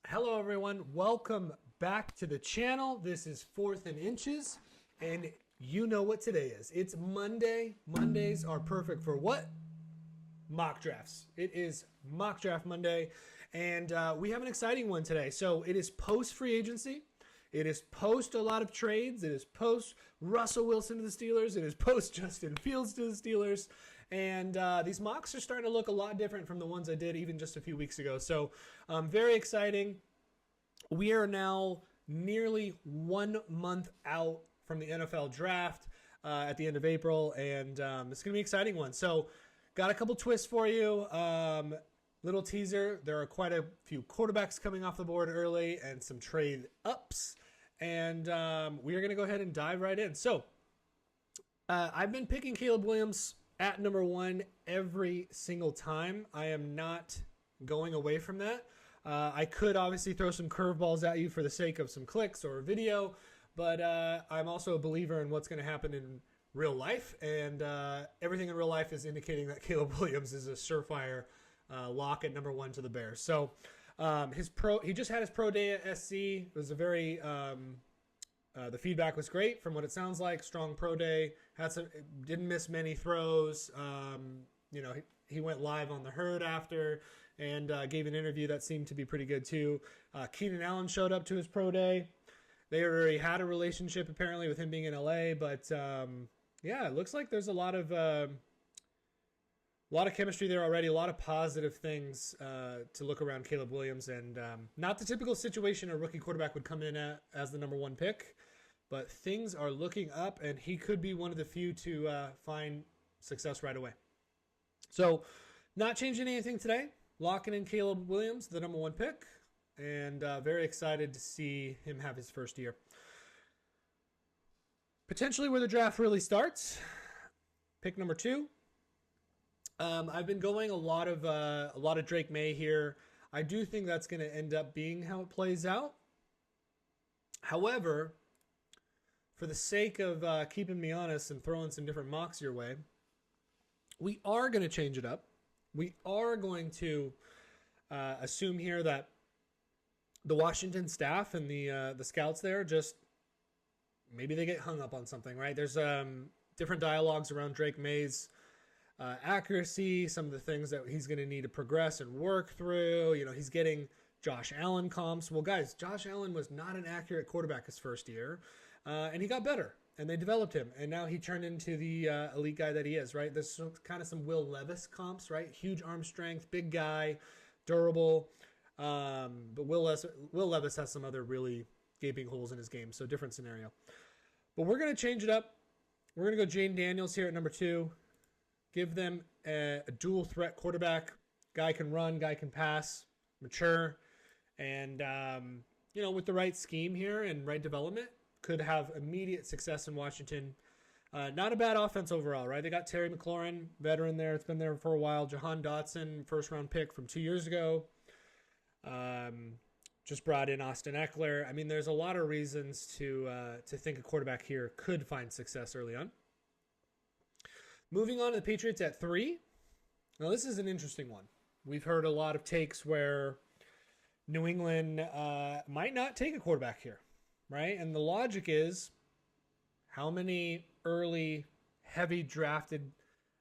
Hello everyone, welcome back to the channel. This is 4th and Inches, and you know what today is. It's Monday. Mondays are perfect for what? Mock drafts. It is Mock Draft Monday, and we have an exciting one today. So it is post free agency. It is post a lot of trades. It is post Russell Wilson to the Steelers. It is post Justin Fields to the Steelers. And these mocks are starting to look a lot different from the ones I did even just a few weeks ago. So very exciting. We are now nearly 1 month out from the NFL draft at the end of April. And it's going to be an exciting one. So got a couple twists for you. Little teaser, there are quite a few quarterbacks coming off the board early and some trade ups. And we are going to go ahead and dive right in. So I've been picking Caleb Williams at number 1 every single time. I am not going away from that. I could obviously throw some curveballs at you for the sake of some clicks or a video, but I'm also a believer in what's going to happen in real life. And everything in real life is indicating that Caleb Williams is a surefire lock at number 1 to the Bears. So he just had his pro day at SC. It was a very the feedback was great from what it sounds like. Strong pro day. Didn't miss many throws. He went live on the herd after and gave an interview that seemed to be pretty good too. Keenan Allen showed up to his pro day. They already had a relationship apparently with him being in LA, but it looks like there's a lot of chemistry there already, a lot of positive things to look around Caleb Williams, and not the typical situation a rookie quarterback would come in at as the number 1 pick, but things are looking up, and he could be one of the few to find success right away. So not changing anything today, locking in Caleb Williams, the number 1 pick, and very excited to see him have his first year. Potentially where the draft really starts, pick number 2. I've been going a lot of Drake May here. I do think that's going to end up being how it plays out. However, for the sake of keeping me honest and throwing some different mocks your way, we are going to change it up. We are going to assume here that the Washington staff and the scouts there just maybe they get hung up on something, right? There's different dialogues around Drake May's accuracy, some of the things that he's going to need to progress and work through. He's getting Josh Allen comps. Well, guys, Josh Allen was not an accurate quarterback his first year, and he got better, and they developed him, and now he turned into the elite guy that he is, right? There's kind of some Will Levis comps, right? Huge arm strength, big guy, durable, but Will Levis has some other really gaping holes in his game, so different scenario. But we're going to change it up. We're going to go Jane Daniels here at number 2. Give them a dual threat quarterback. Guy can run, guy can pass, mature, and with the right scheme here and right development, could have immediate success in Washington. Not a bad offense overall, right? They got Terry McLaurin, veteran there. It's been there for a while. Jahan Dotson, first-round pick from 2 years ago. Just brought in Austin Eckler. I mean, there's a lot of reasons to think a quarterback here could find success early on. Moving on to the Patriots at 3. Now, this is an interesting one. We've heard a lot of takes where New England might not take a quarterback here, right? And the logic is how many early, heavy drafted,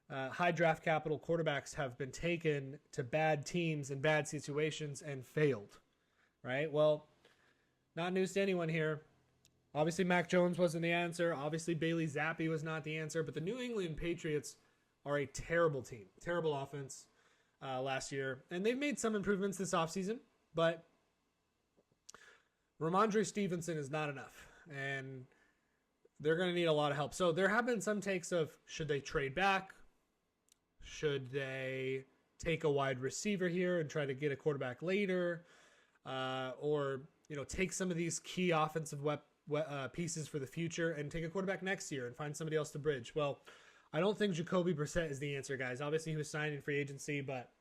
high draft capital quarterbacks have been taken to bad teams and bad situations and failed, right? Well, not news to anyone here. Obviously, Mac Jones wasn't the answer. Obviously, Bailey Zappi was not the answer. But the New England Patriots are a terrible team. Terrible offense last year. And they've made some improvements this offseason. But Ramondre Stevenson is not enough. And they're going to need a lot of help. So there have been some takes of, should they trade back? Should they take a wide receiver here and try to get a quarterback later? Or take some of these key offensive pieces for the future and take a quarterback next year and find somebody else to bridge. Well, I don't think Jacoby Brissett is the answer, guys. Obviously, he was signed in free agency, but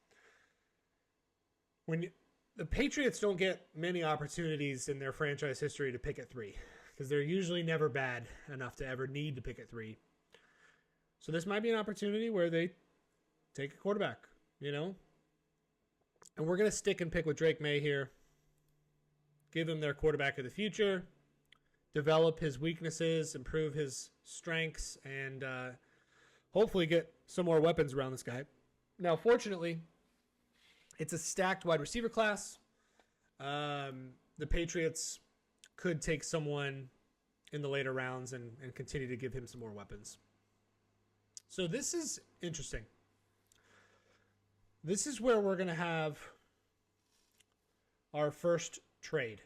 the Patriots don't get many opportunities in their franchise history to pick at 3 because they're usually never bad enough to ever need to pick at 3. So this might be an opportunity where they take a quarterback, And we're going to stick and pick with Drake May here. give him their quarterback of the future, develop his weaknesses, improve his strengths, and hopefully get some more weapons around this guy. Now, fortunately, it's a stacked wide receiver class. The Patriots could take someone in the later rounds and continue to give him some more weapons. So this is interesting. This is where we're going to have our first trade.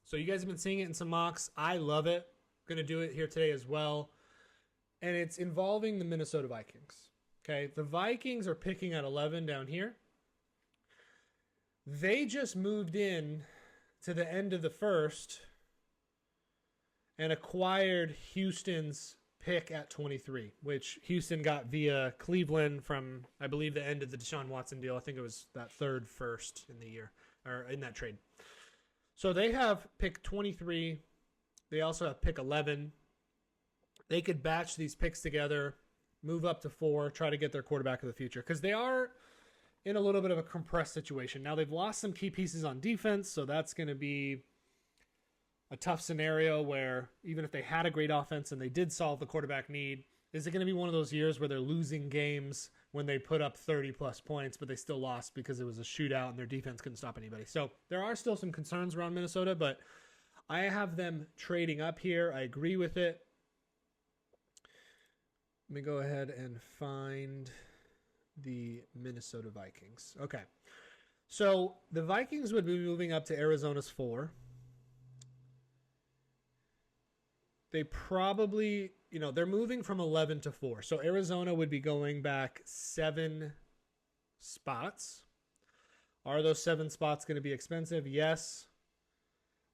So you guys have been seeing it in some mocks. I love it. I'm going to do it here today as well. And it's involving the Minnesota Vikings. Okay, the Vikings are picking at 11 down here. They just moved in to the end of the first and acquired Houston's pick at 23, which Houston got via Cleveland from, I believe, the end of the Deshaun Watson deal. I think it was that third first in the year, or in that trade. So they have pick 23. They also have pick 11. They could batch these picks together, move up to 4, try to get their quarterback of the future, because they are in a little bit of a compressed situation. Now, they've lost some key pieces on defense, so that's going to be a tough scenario where even if they had a great offense and they did solve the quarterback need, is it going to be one of those years where they're losing games when they put up 30-plus points, but they still lost because it was a shootout and their defense couldn't stop anybody? So there are still some concerns around Minnesota, but I have them trading up here. I agree with it. Let me go ahead and find the Minnesota Vikings. Okay. So the Vikings would be moving up to Arizona's 4. They probably, they're moving from 11 to 4. So Arizona would be going back 7 spots. Are those 7 spots going to be expensive? Yes.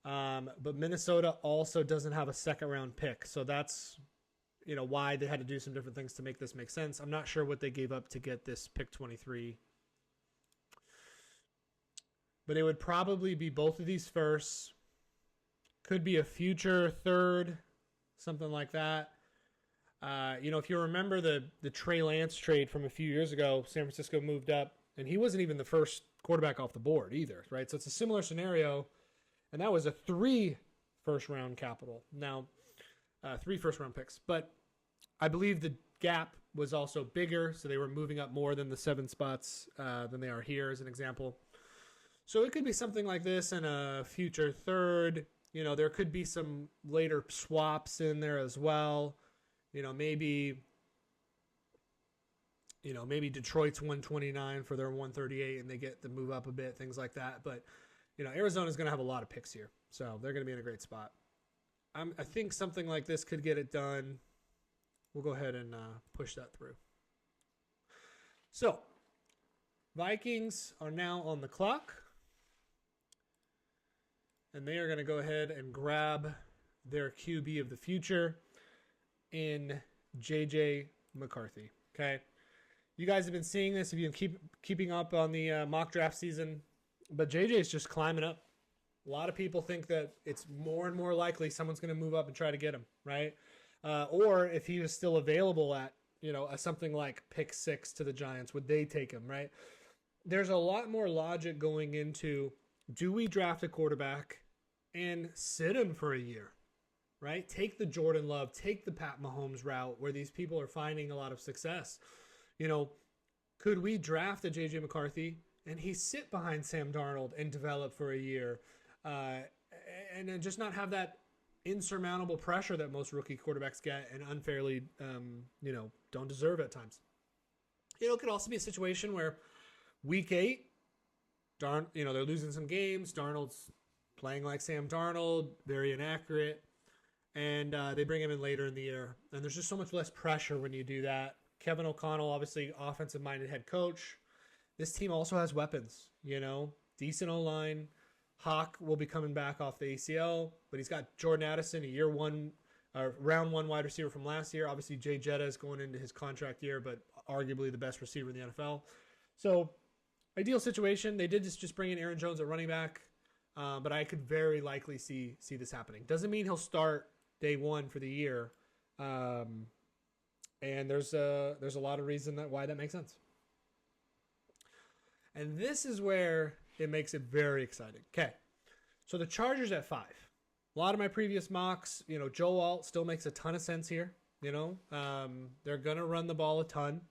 But Minnesota also doesn't have a second round pick. So that's, why they had to do some different things to make this make sense. I'm not sure what they gave up to get this pick 23. But it would probably be both of these firsts. Could be a future third, something like that. If you remember the Trey Lance trade from a few years ago, San Francisco moved up, and he wasn't even the first quarterback off the board either, right? So it's a similar scenario, and that was a 3 first-round capital. Now, 3 first-round picks. But I believe the gap was also bigger, so they were moving up more than the 7 spots than they are here, as an example. So it could be something like this and a future third. There could be some later swaps in there as well. Maybe Detroit's 129 for their 138 and they get the move up a bit, things like that. But, Arizona's going to have a lot of picks here. So they're going to be in a great spot. I think something like this could get it done. We'll go ahead and push that through. So, Vikings are now on the clock. And they are going to go ahead and grab their QB of the future in J.J. McCarthy. Okay? You guys have been seeing this if you've been keeping up on the mock draft season. But J.J. is just climbing up. A lot of people think that it's more and more likely someone's going to move up and try to get him, right? Or if he was still available at, something like pick 6 to the Giants, would they take him, right? There's a lot more logic going into, do we draft a quarterback and sit him for a year, right? Take the Jordan Love, take the Pat Mahomes route where these people are finding a lot of success. Could we draft a J.J. McCarthy and he sit behind Sam Darnold and develop for a year? And then just not have that insurmountable pressure that most rookie quarterbacks get and unfairly, don't deserve at times. It could also be a situation where week 8, they're losing some games. Darnold's playing like Sam Darnold, very inaccurate, and they bring him in later in the year. And there's just so much less pressure when you do that. Kevin O'Connell, obviously offensive-minded head coach. This team also has weapons, decent O-line. Hawk will be coming back off the ACL, but he's got Jordan Addison, round 1 wide receiver from last year. Obviously, Jay Jetta is going into his contract year, but arguably the best receiver in the NFL. So, ideal situation. They did just bring in Aaron Jones at running back, but I could very likely see this happening. Doesn't mean he'll start day 1 for the year, and there's a lot of reason why that makes sense. And this is where it makes it very exciting. Okay, So the Chargers at 5. A lot of my previous mocks, Joe Alt still makes a ton of sense here. They're going to run the ball a ton.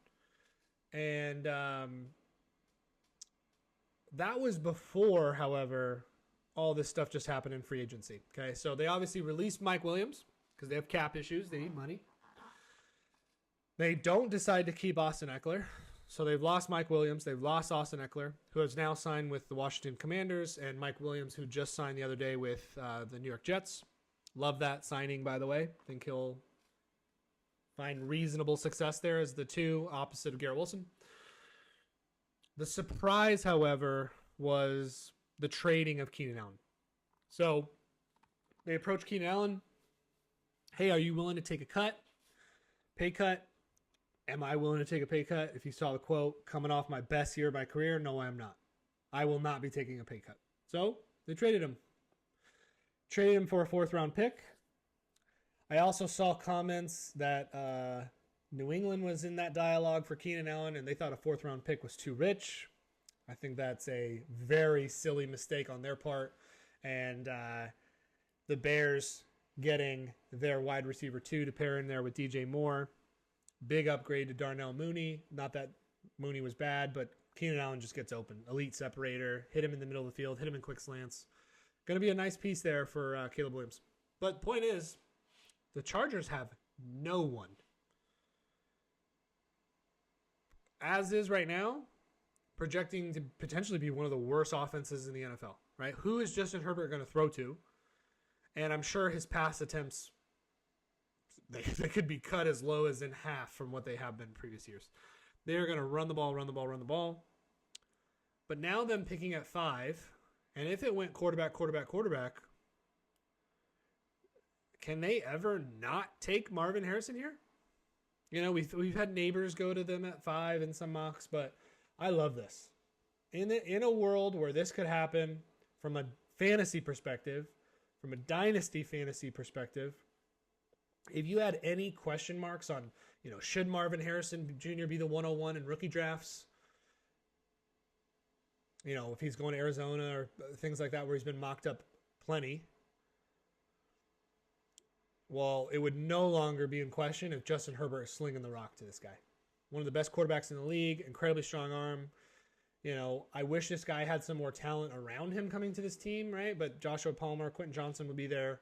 And that was before, however, all this stuff just happened in free agency. Okay, so they obviously released Mike Williams because they have cap issues. They need money. They don't decide to keep Austin Eckler. So they've lost Mike Williams. They've lost Austin Eckler, who has now signed with the Washington Commanders, and Mike Williams, who just signed the other day with the New York Jets. Love that signing, by the way. Think he'll find reasonable success there as the two opposite of Garrett Wilson. The surprise, however, was the trading of Keenan Allen. So they approached Keenan Allen. Hey, are you willing to take a cut? Pay cut? Am I willing to take a pay cut? If you saw the quote, coming off my best year of my career, no, I am not. I will not be taking a pay cut. So they traded him. Traded him for a 4th-round pick. I also saw comments that New England was in that dialogue for Keenan Allen, and they thought a 4th-round pick was too rich. I think that's a very silly mistake on their part. And the Bears getting their wide receiver 2 to pair in there with DJ Moore. Big upgrade to Darnell Mooney. Not that Mooney was bad, but Keenan Allen just gets open. Elite separator. Hit him in the middle of the field. Hit him in quick slants. Going to be a nice piece there for Caleb Williams. But point is, the Chargers have no one. As is right now, projecting to potentially be one of the worst offenses in the NFL, right? Who is Justin Herbert going to throw to? And I'm sure his pass attempts, they could be cut as low as in half from what they have been in previous years. They're going to run the ball. But now them picking at 5, and if it went quarterback, can they ever not take Marvin Harrison here? We've had neighbors go to them at 5 in some mocks, but I love this. In a world where this could happen from a fantasy perspective, from a dynasty fantasy perspective, if you had any question marks on, should Marvin Harrison Jr. be the 101 in rookie drafts? If he's going to Arizona or things like that where he's been mocked up plenty. Well, it would no longer be in question if Justin Herbert is slinging the rock to this guy. One of the best quarterbacks in the league, incredibly strong arm. I wish this guy had some more talent around him coming to this team, right? But Joshua Palmer, Quentin Johnson would be there.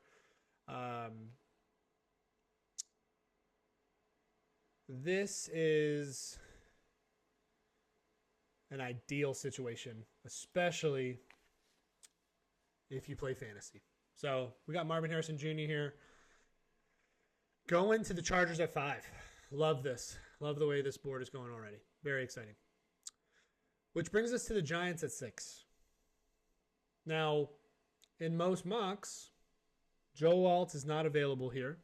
This is an ideal situation, especially if you play fantasy. So we got Marvin Harrison Jr. here. Going to the Chargers at 5. Love this. Love the way this board is going already. Very exciting. Which brings us to the Giants at 6. Now, in most mocks, Joe Alt is not available here.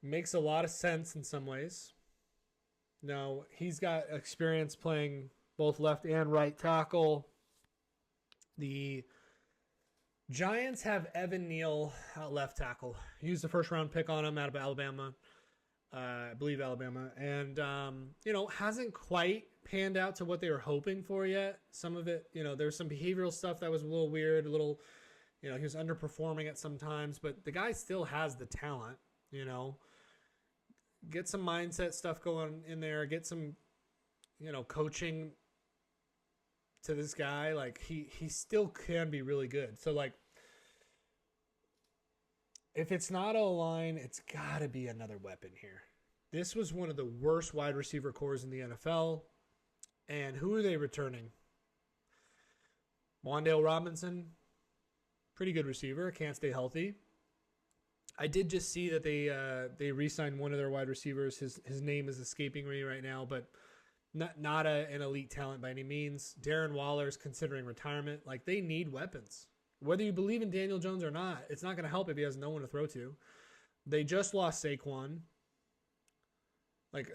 Makes a lot of sense in some ways. Now, he's got experience playing both left and right tackle. The Giants have Evan Neal at left tackle. Used the 1st-round pick on him out of Alabama. I believe Alabama. And, hasn't quite panned out to what they were hoping for yet. Some of it, there's some behavioral stuff that was a little weird, he was underperforming at some times, but the guy still has the talent, Get some mindset stuff going in there. Get some, coaching to this guy. Like, he still can be really good. So, if it's not O-line, it's got to be another weapon here. This was one of the worst wide receiver cores in the NFL. And who are they returning? Wan'Dale Robinson, pretty good receiver, can't stay healthy. I did just see that they re-signed one of their wide receivers. His name is escaping me right now, but not an elite talent by any means. Darren Waller is considering retirement. They need weapons. Whether you believe in Daniel Jones or not, it's not going to help if he has no one to throw to. They just lost Saquon.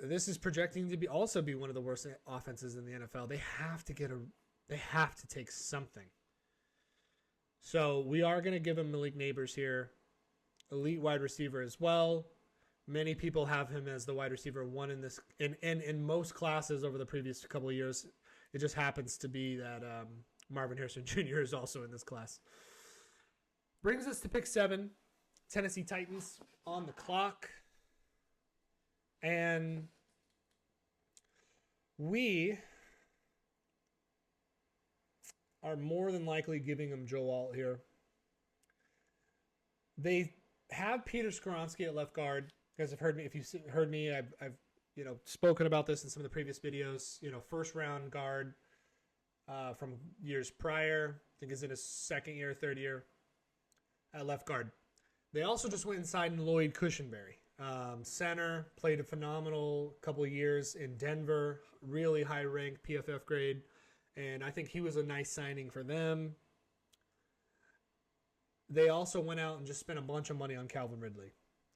This is projecting to also be one of the worst offenses in the NFL. They have to take something. So we are going to give him Malik Neighbors here. Elite wide receiver as well. Many people have him as the wide receiver 1 in this in most classes over the previous couple of years. It just happens to be that Marvin Harrison Jr. is also in this class. Brings us to pick 7. Tennessee Titans on the clock. And we are more than likely giving them Joe Alt here. They have Peter Skoronski at left guard. You guys have heard me. If you've heard me, I've spoken about this in some of the previous videos. First round guard from years prior. I think he's in his second year, third year at left guard. They also just went and signed Lloyd Cushenberry. Center, played a phenomenal couple of years in Denver, really high rank PFF grade, and I think he was a nice signing for them. They also went out and just spent a bunch of money on Calvin Ridley.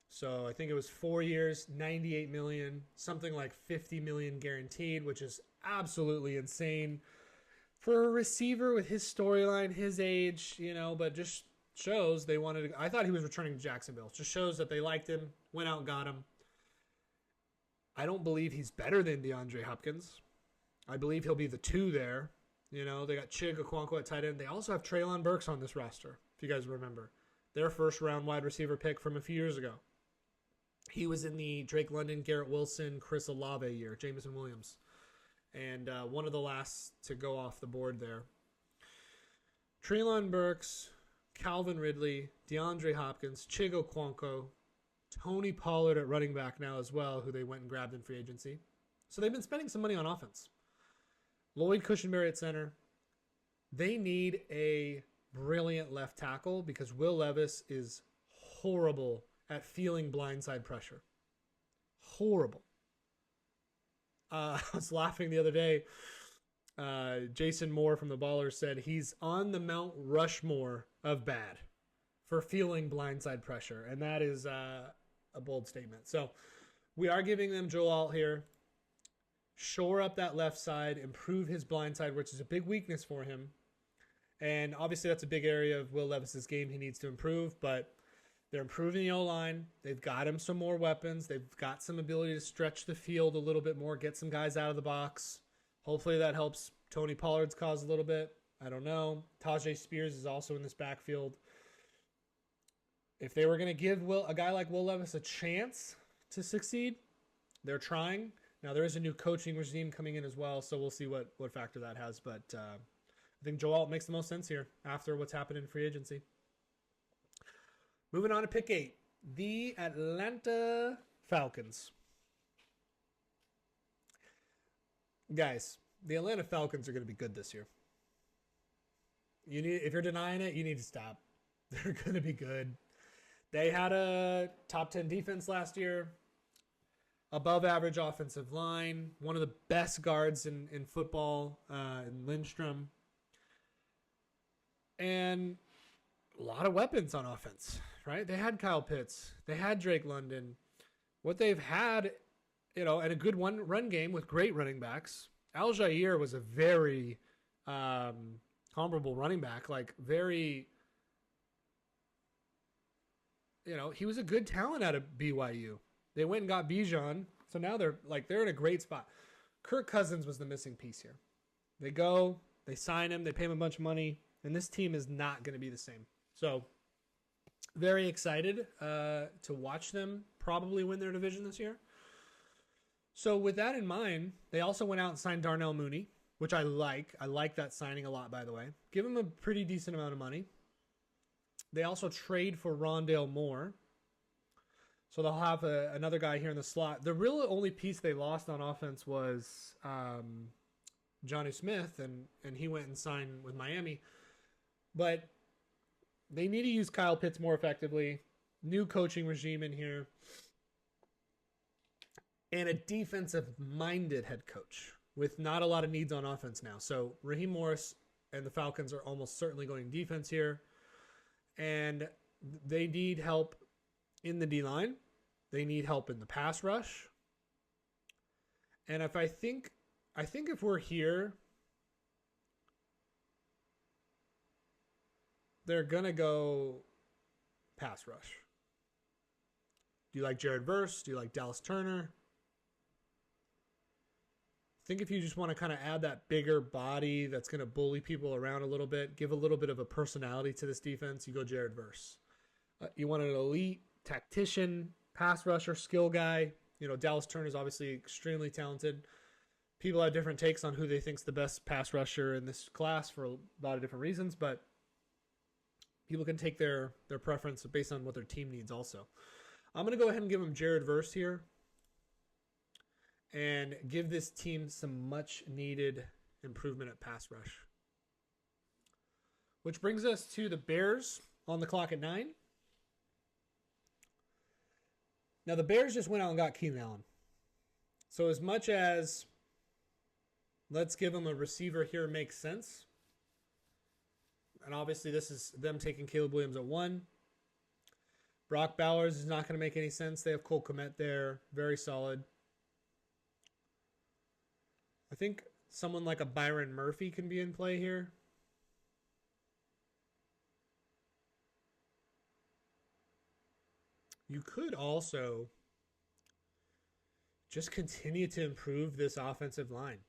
So I think it was 4 years, $98 million, something like $50 million guaranteed, which is absolutely insane for a receiver with his storyline, his age, but just shows they wanted to. I thought he was returning to Jacksonville. Just shows that they liked him, went out and got him. I don't believe he's better than DeAndre Hopkins. I believe he'll be the 2 there. They got Chig Okonkwo at tight end. They also have Treylon Burks on this roster, if you guys remember. Their first round wide receiver pick from a few years ago. He was in the Drake London, Garrett Wilson, Chris Olave year, Jameson Williams. And one of the last to go off the board there. Treylon Burks, Calvin Ridley, DeAndre Hopkins, Chig Okonkwo, Tony Pollard at running back now as well, who they went and grabbed in free agency. So they've been spending some money on offense. Lloyd Cushenberry at center. They need a brilliant left tackle because Will Levis is horrible at feeling blindside pressure. Horrible. I was laughing the other day. Jason Moore from the Ballers said he's on the Mount Rushmore of bad for feeling blindside pressure. And that is a bold statement. So we are giving them Joe Alt here. Shore up that left side, improve his blindside, which is a big weakness for him. And obviously that's a big area of Will Levis's game he needs to improve, but they're improving the O-line. They've got him some more weapons. They've got some ability to stretch the field a little bit more, get some guys out of the box. Hopefully that helps Tony Pollard's cause a little bit. I don't know. Tajay Spears is also in this backfield. If they were going to give a guy like Will Levis a chance to succeed, they're trying. Now, there is a new coaching regime coming in as well, so we'll see what factor that has. But I think Joe Alt makes the most sense here after what's happened in free agency. Moving on to pick 8, the Atlanta Falcons. Guys, the Atlanta Falcons are going to be good this year. If you're denying it, you need to stop. They're going to be good. They had a top 10 defense last year. Above average offensive line. One of the best guards in football, in Lindstrom. And a lot of weapons on offense, right? They had Kyle Pitts. They had Drake London. What they've had, and a good run game with great running backs. Al Jair was a very comparable running back. Like, very, he was a good talent out of BYU. They went and got Bijan, so now they're in a great spot. Kirk Cousins was the missing piece here. They sign him, they pay him a bunch of money, and this team is not going to be the same. So, very excited to watch them probably win their division this year. So, with that in mind, they also went out and signed Darnell Mooney, which I like. I like that signing a lot, by the way. Give him a pretty decent amount of money. They also trade for Rondale Moore. So they'll have another guy here in the slot. The real only piece they lost on offense was Johnny Smith, and he went and signed with Miami. But they need to use Kyle Pitts more effectively. New coaching regime in here. And a defensive-minded head coach with not a lot of needs on offense now. So Raheem Morris and the Falcons are almost certainly going defense here. And they need help in the D-line. They need help in the pass rush. And I think if we're here, they're going to go pass rush. Do you like Jared Verse? Do you like Dallas Turner? think if you just want to kind of add that bigger body that's going to bully people around a little bit, give a little bit of a personality to this defense, you go Jared Verse. You want an elite tactician, pass rusher, skill guy. Dallas Turner is obviously extremely talented. People have different takes on who they think's the best pass rusher in this class for a lot of different reasons, but people can take their preference based on what their team needs also. I'm going to go ahead and give him Jared Verse here and give this team some much needed improvement at pass rush. Which brings us to the Bears on the clock at 9. Now the Bears just went out and got Keenan Allen. So as much as let's give him a receiver here makes sense, and obviously this is them taking Caleb Williams at 1. Brock Bowers is not going to make any sense. They have Cole Kmet there. Very solid. I think someone like a Byron Murphy can be in play here. You could also just continue to improve this offensive line,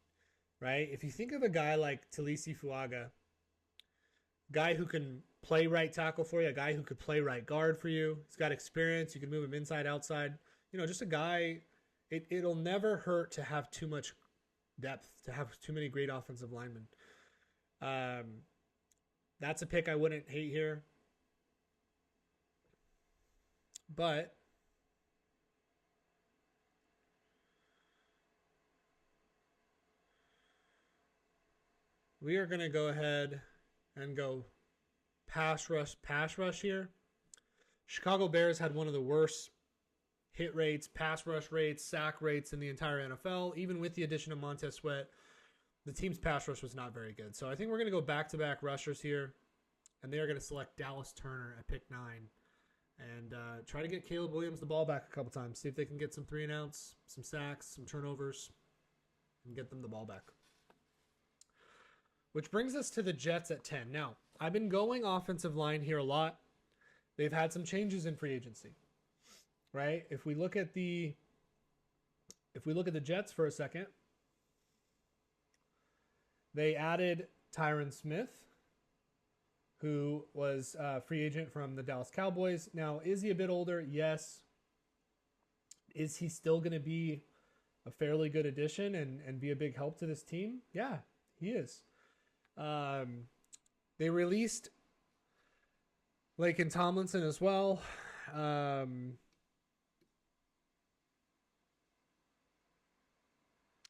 right? If you think of a guy like Talisi Fuaga, guy who can play right tackle for you, a guy who could play right guard for you. He's got experience. You can move him inside, outside. Just a guy. It'll never hurt to have too much depth, to have too many great offensive linemen. That's a pick I wouldn't hate here. But we are going to go ahead and go pass rush here. Chicago Bears had one of the worst hit rates, pass rush rates, sack rates in the entire NFL. Even with the addition of Montez Sweat, the team's pass rush was not very good. So I think we're going to go back-to-back rushers here, and they are going to select Dallas Turner at pick 9 and try to get Caleb Williams the ball back a couple times. See if they can get some 3-and-outs, some sacks, some turnovers, and get them the ball back. Which brings us to the Jets at 10. Now, I've been going offensive line here a lot. They've had some changes in free agency, right? If we look at the Jets for a second, they added Tyron Smith, who was a free agent from the Dallas Cowboys. Now, is he a bit older? Yes. Is he still going to be a fairly good addition and be a big help to this team? Yeah, he is. They released Laken Tomlinson as well.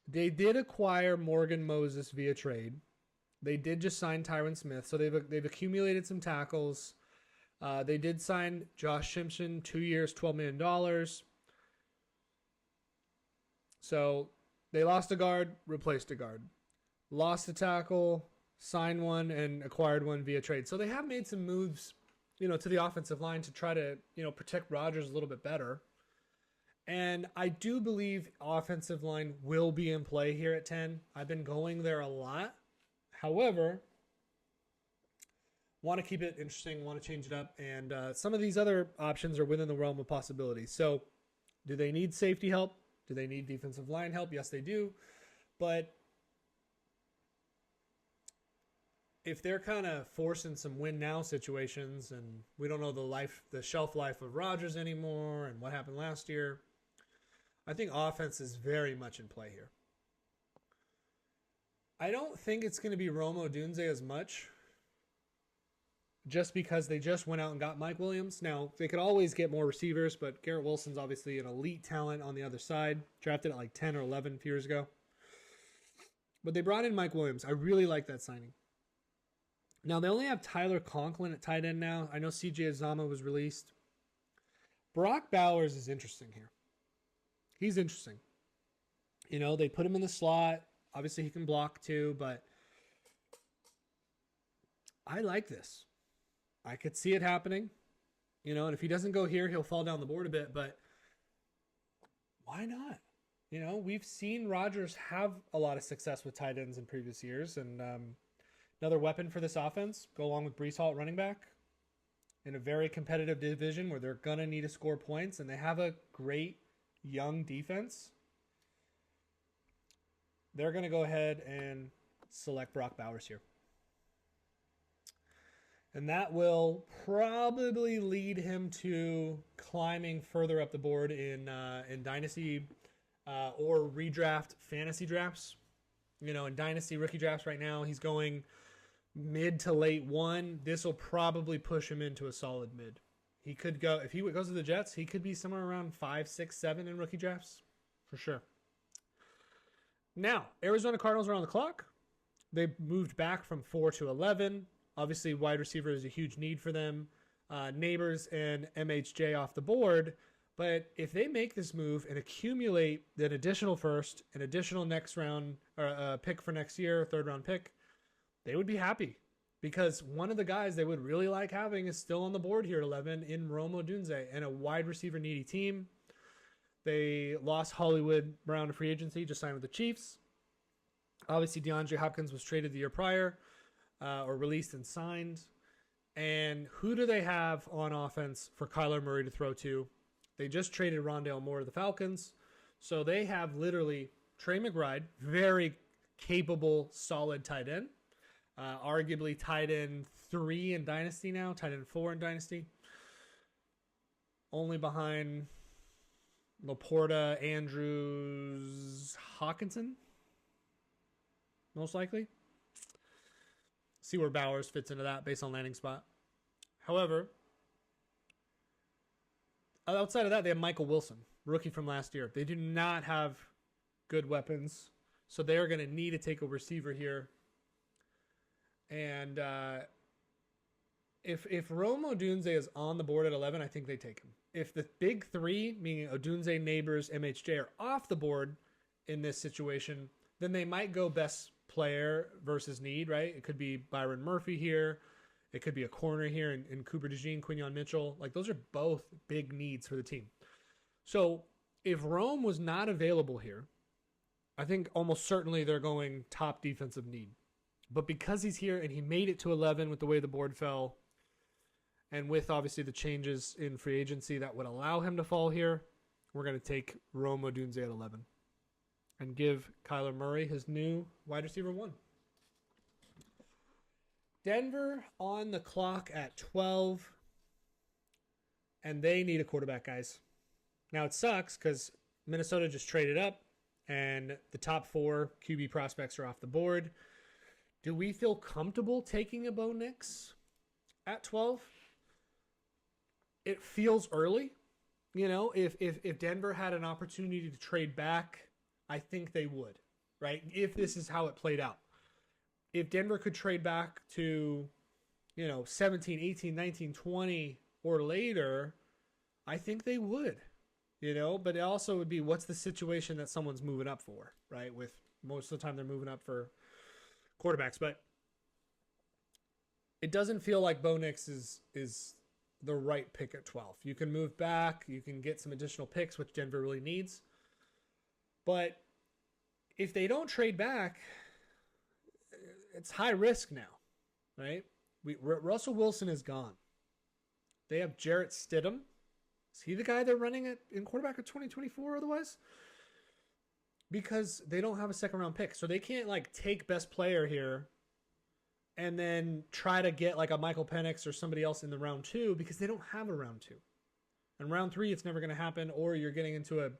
They did acquire Morgan Moses via trade. They did just sign Tyron Smith, so they've accumulated some tackles. They did sign Josh Simpson, 2 years, $12 million. So they lost a guard, replaced a guard. Lost a tackle, signed one, and acquired one via trade. So they have made some moves, to the offensive line to try to, protect Rodgers a little bit better. And I do believe offensive line will be in play here at 10. I've been going there a lot. However, want to keep it interesting, want to change it up. And some of these other options are within the realm of possibilities. So do they need safety help? Do they need defensive line help? Yes, they do. But if they're kind of forcing some win now situations and we don't know the shelf life of Rodgers anymore and what happened last year, I think offense is very much in play here. I don't think it's going to be Rome Odunze as much just because they just went out and got Mike Williams. Now, they could always get more receivers, but Garrett Wilson's obviously an elite talent on the other side, drafted at like 10 or 11 years ago. But they brought in Mike Williams. I really like that signing. Now, they only have Tyler Conklin at tight end now. I know C.J. Uzomah was released. Brock Bowers is interesting here. He's interesting. They put him in the slot. Obviously, he can block too, but I like this. I could see it happening. And if he doesn't go here, he'll fall down the board a bit, but why not? We've seen Rodgers have a lot of success with tight ends in previous years, and another weapon for this offense, go along with Breece Hall at running back in a very competitive division where they're going to need to score points, and they have a great young defense. they're going to go ahead and select Brock Bowers here. And that will probably lead him to climbing further up the board in Dynasty or redraft fantasy drafts. You know, in Dynasty rookie drafts right now, he's going mid to late 1. This will probably push him into a solid mid. He could go, if he goes to the Jets, he could be somewhere around 5, 6, 7 in rookie drafts, for sure. Now, Arizona Cardinals are on the clock. They moved back from 4 to 11. Obviously, wide receiver is a huge need for them. Neighbors and MHJ off the board. But if they make this move and accumulate an additional first, an additional next round, or pick for next year, third round pick, they would be happy. Because one of the guys they would really like having is still on the board here at 11 in Rome Odunze, and a wide receiver needy team. They lost Hollywood Brown to free agency, just signed with the Chiefs. Obviously, DeAndre Hopkins was traded the year prior, or released and signed. And who do they have on offense for Kyler Murray to throw to? They just traded Rondale Moore to the Falcons. So they have literally Trey McBride, very capable, solid tight end. Arguably tight end 3 in Dynasty now, tight end 4 in Dynasty. Only behind Laporta, Andrews, Hawkinson, most likely. See where Bowers fits into that based on landing spot. However, outside of that, they have Michael Wilson, rookie from last year. They do not have good weapons, so they are going to need to take a receiver here. And if Rome Odunze is on the board at 11, I think they take him. If the big 3, meaning Odunze, Neighbors, MHJ, are off the board in this situation, then they might go best player versus need, right? It could be Byron Murphy here. It could be a corner here in Cooper DeJean, Quinyon Mitchell. Like, those are both big needs for the team. So if Rome was not available here, I think almost certainly they're going top defensive need. But because he's here and he made it to 11 with the way the board fell, and with obviously the changes in free agency that would allow him to fall here, we're going to take Rome Odunze at 11 and give Kyler Murray his new wide receiver 1. Denver on the clock at 12, and they need a quarterback, guys. Now, it sucks because Minnesota just traded up, and the top 4 QB prospects are off the board. Do we feel comfortable taking a Bo Nix at 12? It feels early. You know, if Denver had an opportunity to trade back, I think they would, right? If this is how it played out. If Denver could trade back to, 17, 18, 19, 20 or later, I think they would, but it also would be, what's the situation that someone's moving up for, right? With most of the time they're moving up for quarterbacks, but it doesn't feel like Bo Nix is the right pick at 12. You can move back, you can get some additional picks, which Denver really needs. But if they don't trade back, it's high risk now, right? Russell Wilson is gone. They have Jarrett Stidham. Is he the guy they're running in quarterback of 2024 otherwise? Because they don't have a second round pick. So they can't take best player here and then try to get a Michael Penix or somebody else in the round 2 because they don't have a round 2. And round 3, it's never going to happen, or you're getting into a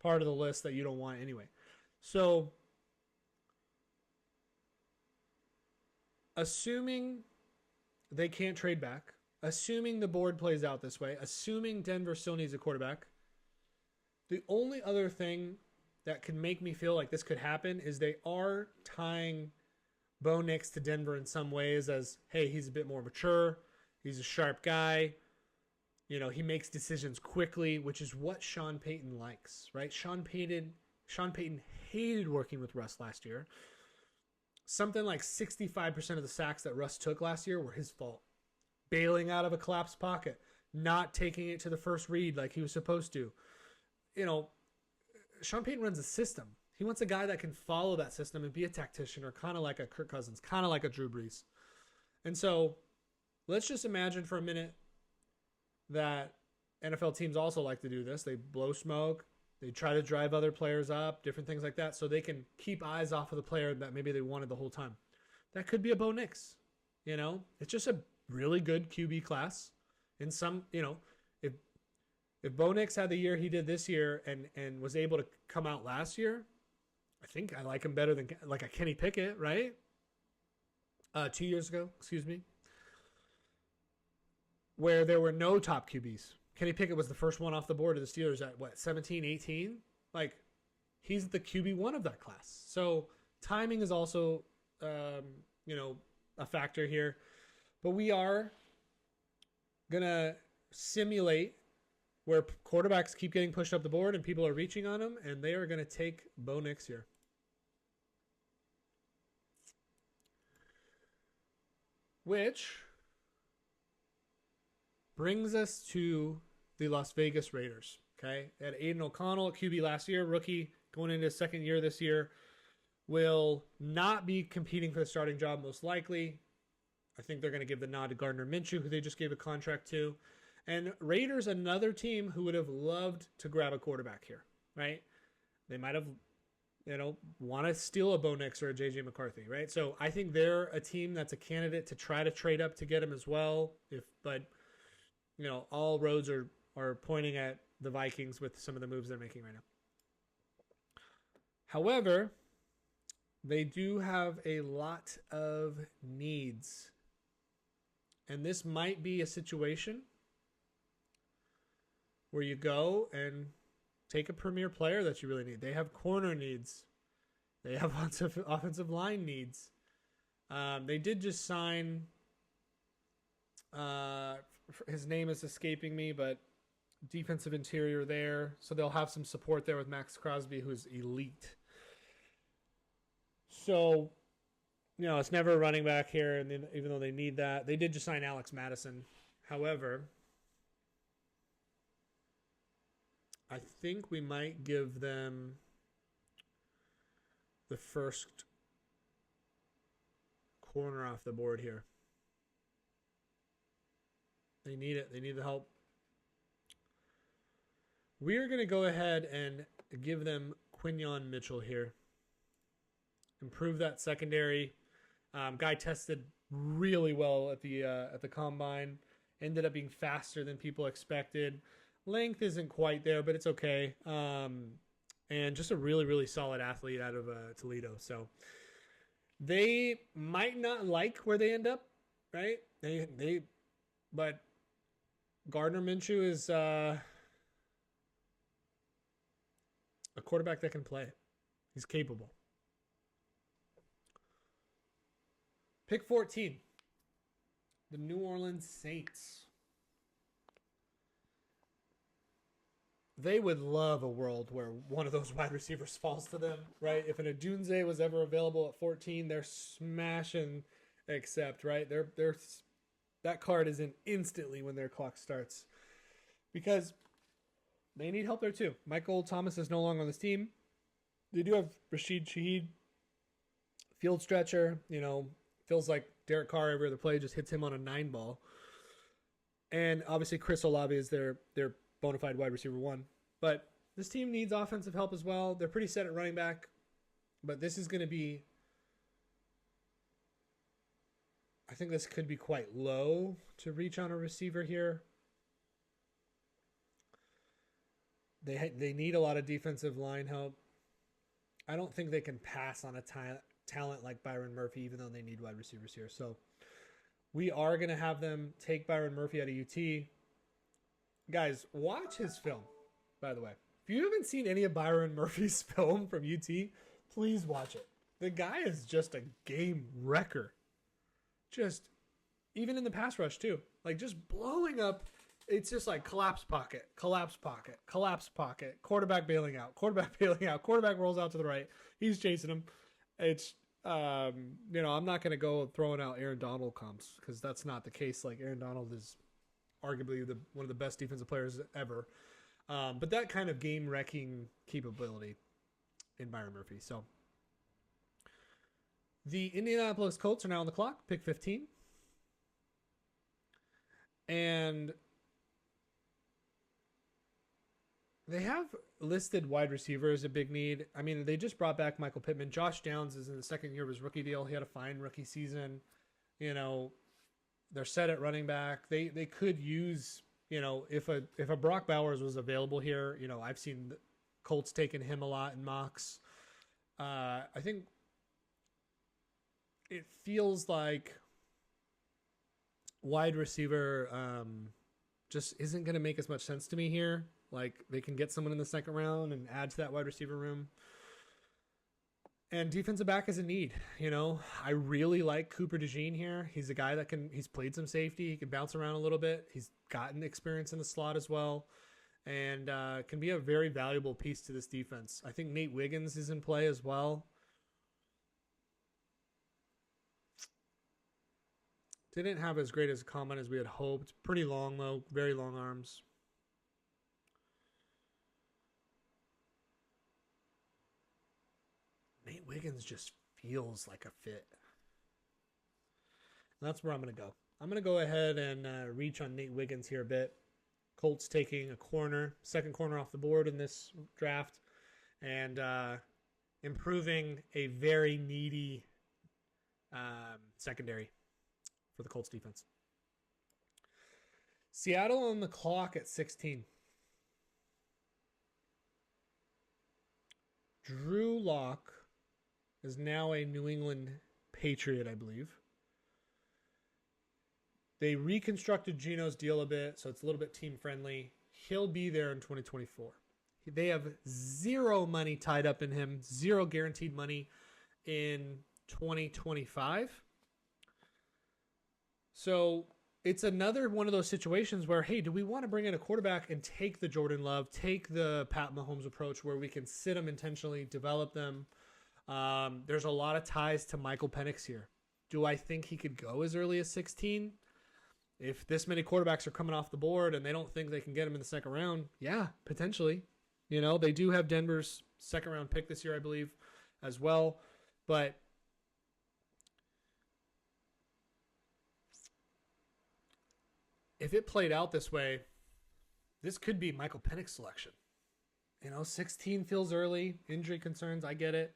part of the list that you don't want anyway. So assuming they can't trade back, assuming the board plays out this way, assuming Denver still needs a quarterback, the only other thing that can make me feel like this could happen is they are tying Bo Nix to Denver in some ways as, hey, he's a bit more mature. He's a sharp guy. He makes decisions quickly, which is what Sean Payton likes, right? Sean Payton hated working with Russ last year. Something like 65% of the sacks that Russ took last year were his fault. Bailing out of a collapsed pocket, not taking it to the first read like he was supposed to. Sean Payton runs a system. He wants a guy that can follow that system and be a tactician, or kind of like a Kirk Cousins, kind of like a Drew Brees. And so let's just imagine for a minute that NFL teams also like to do this. They blow smoke. They try to drive other players up, different things like that, so they can keep eyes off of the player that maybe they wanted the whole time. That could be a Bo Nix. You know, it's just a really good QB class. In some, you know, if Bo Nix had the year he did this year and was able to come out last year, I think I like him better than like a Kenny Pickett, right? 2 years ago, excuse me, where there were no top QBs. Kenny Pickett was the first one off the board of the Steelers at what, 17, 18? Like, he's the QB1 of that class. So timing is also, you know, a factor here. But we are going to simulate where quarterbacks keep getting pushed up the board and people are reaching on them, and they are going to take Bo Nix here. Which brings us to the Las Vegas Raiders. Okay, at Aiden O'Connell at QB last year, rookie going into his second year this year, will not be competing for the starting job most likely. I think they're going to give the nod to Gardner Minshew, who they just gave a contract to. And Raiders, another team who would have loved to grab a quarterback here, right? They might have, you know, want to steal a Bo Nix or a J.J. McCarthy, right? So I think they're a team that's a candidate to try to trade up to get him as well. But you know, all roads are pointing at the Vikings with some of the moves they're making right now. However, they do have a lot of needs. And this might be a situation where you go and take a premier player that you really need. They have corner needs. They have lots of offensive line needs. They did just sign, his name is escaping me, but defensive interior there. So they'll have some support there with Max Crosby, who's elite. So, you know, it's never a running back here, and even though they need that, they did just sign Alex Madison. However, I think we might give them the first corner off the board here. They need it. They need the help. We're going to go ahead and give them Quinyon Mitchell here. Improve that secondary. Guy tested really well at the combine. Ended up being faster than people expected. Length isn't quite there, but it's okay. And just a really, really solid athlete out of Toledo. So they might not like where they end up, right? But Gardner Minshew is a quarterback that can play. He's capable. Pick 14. The New Orleans Saints. They would love a world where one of those wide receivers falls to them, right? If an Adunze was ever available at 14, they're smashing accept, right? They're that card is in instantly when their clock starts because they need help there too. Michael Thomas is no longer on this team. They do have Rashid Shaheed, field stretcher, you know, feels like Derek Carr every other play, just hits him on a 9-ball. And obviously Chris Olave is their bona fide wide receiver 1. But this team needs offensive help as well. They're pretty set at running back. But this is going to be, I think this could be quite low to reach on a receiver here. They need a lot of defensive line help. I don't think they can pass on a talent like Byron Murphy, even though they need wide receivers here. So we are going to have them take Byron Murphy out of UT. Guys, watch his film, by the way. If you haven't seen any of Byron Murphy's film from UT, please watch it. The guy is just a game wrecker. Just, even in the pass rush, too. Like, just blowing up. It's just like collapse pocket, collapse pocket, collapse pocket, quarterback bailing out, quarterback rolls out to the right. He's chasing him. It's, you know, I'm not going to go throwing out Aaron Donald comps because that's not the case. Like, Aaron Donald is arguably one of the best defensive players ever. But that kind of game-wrecking capability in Byron Murphy. So the Indianapolis Colts are now on the clock, pick 15. And They have listed wide receiver as a big need. I mean, they just brought back Michael Pittman. Josh Downs is in the second year of his rookie deal. He had a fine rookie season. You know, they're set at running back. They could use, you know, if a Brock Bowers was available here, you know, I've seen the Colts taking him a lot in mocks. I think it feels like wide receiver just isn't going to make as much sense to me here. Like, they can get someone in the second round and add to that wide receiver room. And defensive back is a need. You know, I really like Cooper DeJean here. He's a guy that he's played some safety. He can bounce around a little bit. He's gotten experience in the slot as well. And can be a very valuable piece to this defense. I think Nate Wiggins is in play as well. Didn't have as great as a comment as we had hoped. Pretty long, though. Very long arms. Nate Wiggins just feels like a fit. And that's where I'm going to go. I'm going to go ahead and reach on Nate Wiggins here a bit. Colts taking a corner, second corner off the board in this draft, and improving a very needy secondary for the Colts defense. Seattle on the clock at 16. Drew Lock is now a New England Patriot, I believe. They reconstructed Geno's deal a bit, so it's a little bit team-friendly. He'll be there in 2024. They have zero money tied up in him, zero guaranteed money in 2025. So it's another one of those situations where, hey, do we want to bring in a quarterback and take the Jordan Love, take the Pat Mahomes approach where we can sit them intentionally, develop them? There's a lot of ties to Michael Penix here. Do I think he could go as early as 16? If this many quarterbacks are coming off the board and they don't think they can get him in the second round, yeah, potentially. You know, they do have Denver's second round pick this year, I believe, as well. But if it played out this way, this could be Michael Penix selection. You know, 16 feels early. Injury concerns, I get it.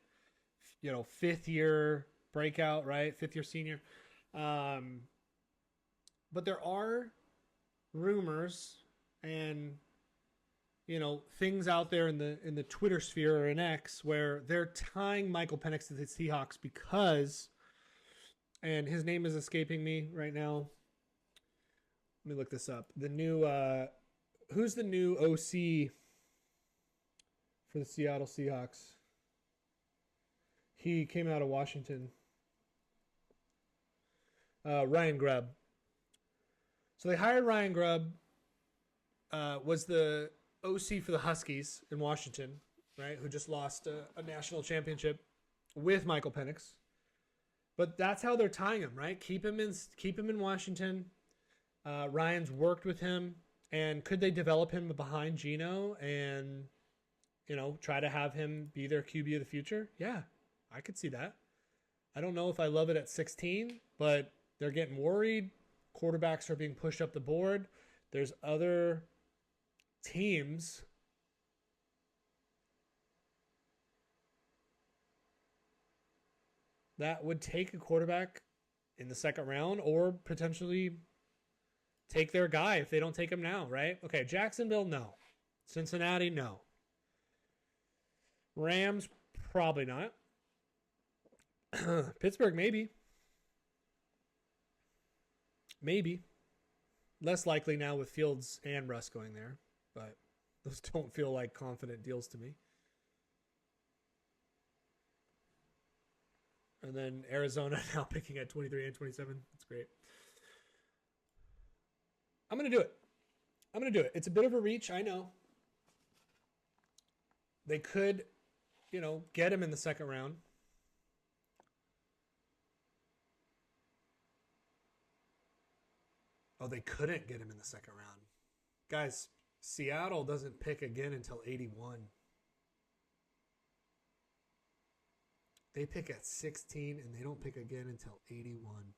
You know, fifth year breakout, right? Fifth year senior. But there are rumors and, you know, things out there in the Twitter sphere or in X where they're tying Michael Penix to the Seahawks because, and his name is escaping me right now. Let me look this up. The new, who's the new OC for the Seattle Seahawks? He came out of Washington. Ryan Grubb. So they hired Ryan Grubb, was the OC for the Huskies in Washington, right? Who just lost a national championship with Michael Penix. But that's how they're tying him, right? Keep him in Washington. Ryan's worked with him, and could they develop him behind Geno and, you know, try to have him be their QB of the future? Yeah, I could see that. I don't know if I love it at 16, but they're getting worried. Quarterbacks are being pushed up the board. There's other teams that would take a quarterback in the second round or potentially take their guy if they don't take him now, right? Okay, Jacksonville, no. Cincinnati, no. Rams, probably not. Pittsburgh, maybe. Maybe. Less likely now with Fields and Russ going there, but those don't feel like confident deals to me. And then Arizona now picking at 23 and 27. That's great. I'm going to do it. It's a bit of a reach, I know. They could, you know, get him in the second round. Oh, they couldn't get him in the second round. Guys, Seattle doesn't pick again until 81. They pick at 16, and they don't pick again until 81.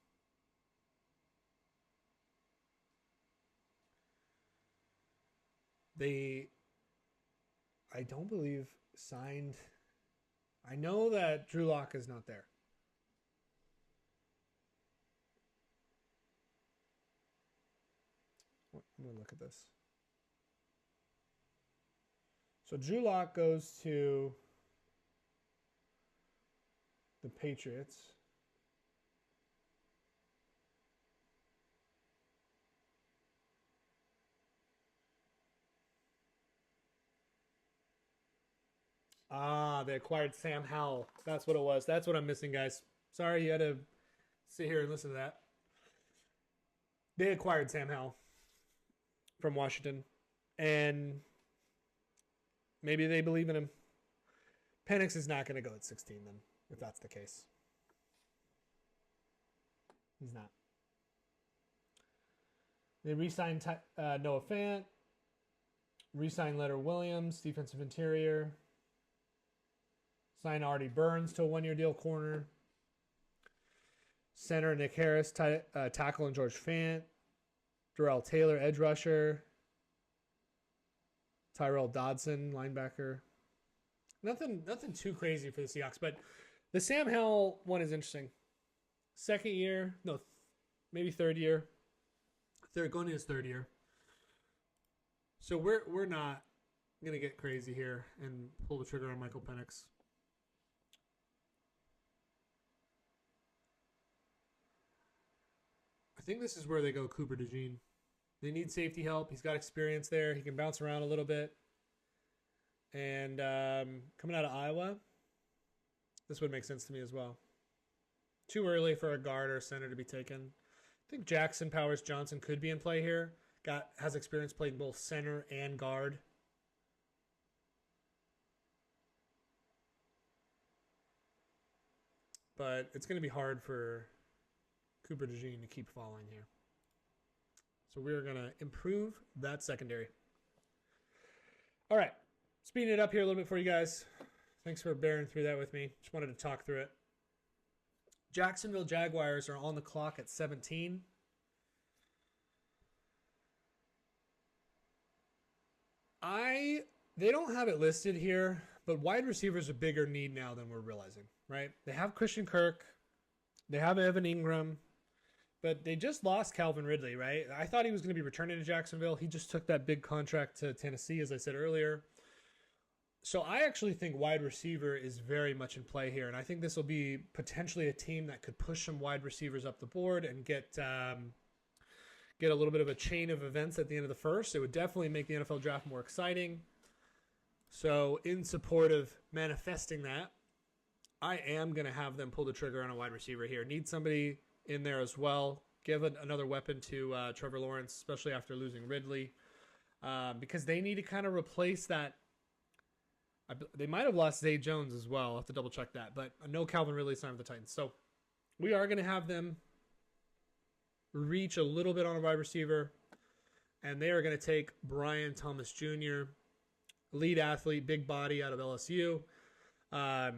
I don't believe signed. I know that Drew Lock is not there. I'm going to look at this. So Drew Lock goes to the Patriots. They acquired Sam Howell. That's what it was. That's what I'm missing, guys. Sorry you had to sit here and listen to that. They acquired Sam Howell from Washington. And maybe they believe in him. Penix is not going to go at 16 then, if that's the case. He's not. They re-signed Noah Fant. Re-signed Leonard Williams, defensive interior. Signed Artie Burns to a one-year deal corner. Center Nick Harris, tackle and George Fant. Darrell Taylor, edge rusher. Tyrell Dodson, linebacker. Nothing too crazy for the Seahawks, but the Sam Howell one is interesting. Second year, no, maybe third year. Going to his third year. So we're not gonna get crazy here and pull the trigger on Michael Penix. I think this is where they go Cooper DeJean. They need safety help. He's got experience there. He can bounce around a little bit. And coming out of Iowa, this would make sense to me as well. Too early for a guard or a center to be taken. I think Jackson Powers Johnson could be in play here. Has experience playing both center and guard. But it's going to be hard for Cooper DeJean to keep falling here. So we're going to improve that secondary. All right. Speeding it up here a little bit for you guys. Thanks for bearing through that with me. Just wanted to talk through it. Jacksonville Jaguars are on the clock at 17. They don't have it listed here, but wide receiver is a bigger need now than we're realizing, right? They have Christian Kirk. They have Evan Ingram. But they just lost Calvin Ridley, right? I thought he was going to be returning to Jacksonville. He just took that big contract to Tennessee, as I said earlier. So I actually think wide receiver is very much in play here. And I think this will be potentially a team that could push some wide receivers up the board and get a little bit of a chain of events at the end of the first. It would definitely make the NFL draft more exciting. So in support of manifesting that, I am going to have them pull the trigger on a wide receiver here. Need somebody in there as well. Give another weapon to Trevor Lawrence, especially after losing Ridley, because they need to kind of replace that. They might have lost Zay Jones as well. I'll have to double check that, but I know Calvin Ridley signed with the Titans. So we are going to have them reach a little bit on a wide receiver, and they are going to take Brian Thomas Jr., elite athlete, big body out of LSU. I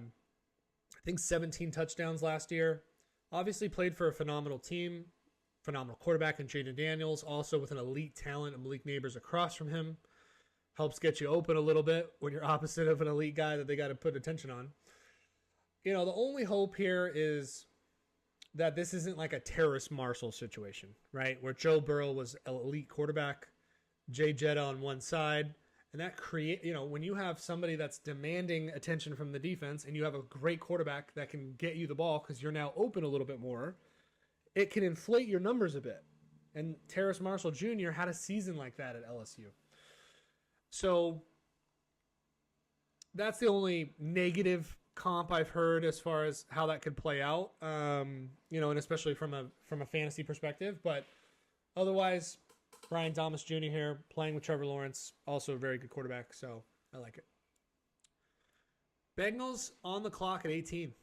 think 17 touchdowns last year. Obviously played for a phenomenal team, phenomenal quarterback in Jaden Daniels, also with an elite talent and Malik Neighbors across from him. Helps get you open a little bit when you're opposite of an elite guy that they got to put attention on. You know, the only hope here is that this isn't like a Terrace Marshall situation, right? Where Joe Burrow was an elite quarterback, Jay Jetta on one side, and that when you have somebody that's demanding attention from the defense and you have a great quarterback that can get you the ball because you're now open a little bit more, it can inflate your numbers a bit. And Terrace Marshall Jr. had a season like that at LSU. So that's the only negative comp I've heard as far as how that could play out, and especially from a fantasy perspective. But otherwise, Brian Thomas Jr. here playing with Trevor Lawrence, also a very good quarterback, so I like it. Bengals on the clock at 18.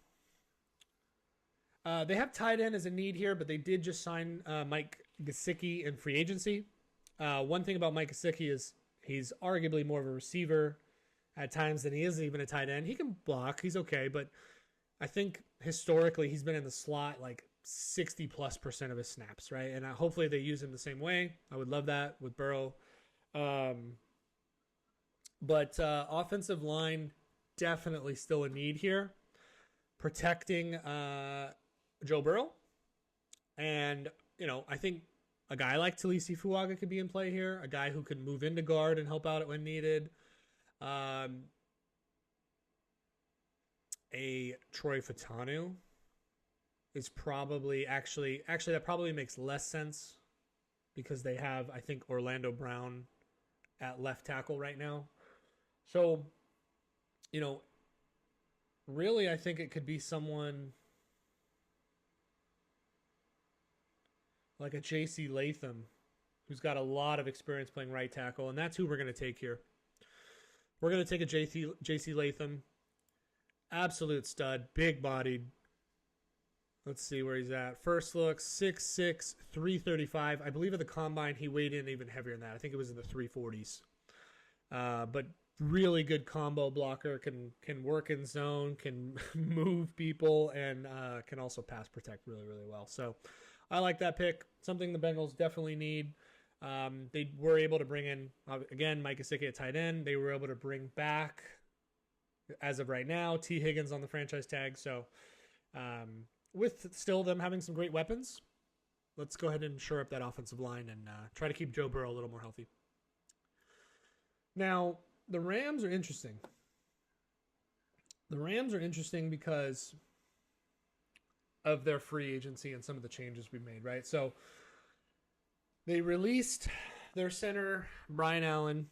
They have tight end as a need here, but they did just sign Mike Gesicki in free agency. One thing about Mike Gesicki is he's arguably more of a receiver at times than he is even a tight end. He can block. He's okay, but I think historically he's been in the slot like 60+% of his snaps, right? And hopefully they use him the same way. I would love that with Burrow. But offensive line, definitely still a need here. Protecting Joe Burrow. And, I think a guy like Talisi Fuaga could be in play here. A guy who can move into guard and help out when needed. A Troy Fatanu is probably actually that probably makes less sense because they have, I think, Orlando Brown at left tackle right now. So, really I think it could be someone like a J.C. Latham, who's got a lot of experience playing right tackle, and that's who we're going to take here. We're going to take a J.C. Latham, absolute stud, big-bodied. Let's see where he's at. First look, 6'6", 335. I believe at the combine he weighed in even heavier than that. I think it was in the 340s. But really good combo blocker, can work in zone, can move people, and can also pass protect really, really well. So I like that pick. Something the Bengals definitely need. They were able to bring in, again, Mike Gesicki at tight end. They were able to bring back, as of right now, T. Higgins on the franchise tag. So with still them having some great weapons, let's go ahead and shore up that offensive line and try to keep Joe Burrow a little more healthy. Now, the Rams are interesting. The Rams are interesting because of their free agency and some of the changes we made, right? So they released their center, Brian Allen.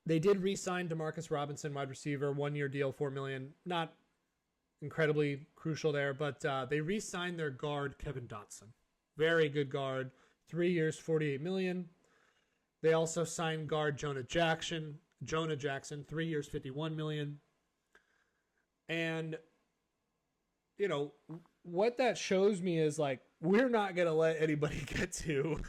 They did re-sign DeMarcus Robinson, wide receiver, 1-year deal, $4 million. Not incredibly crucial there, but they re-signed their guard, Kevin Dotson. Very good guard, 3 years, $48 million. They also signed guard Jonah Jackson, 3 years, $51 million. And, what that shows me is, like, we're not going to let anybody get to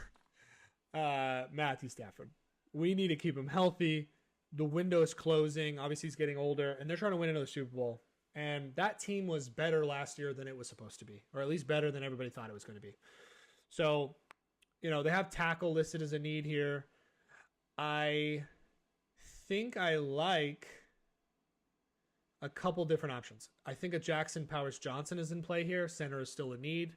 Matthew Stafford. We need to keep him healthy. The window is closing. Obviously, he's getting older, and they're trying to win another Super Bowl. And that team was better last year than it was supposed to be, or at least better than everybody thought it was going to be. So, they have tackle listed as a need here. I think I like a couple different options. I think a Jackson Powers Johnson is in play here. Center is still a need.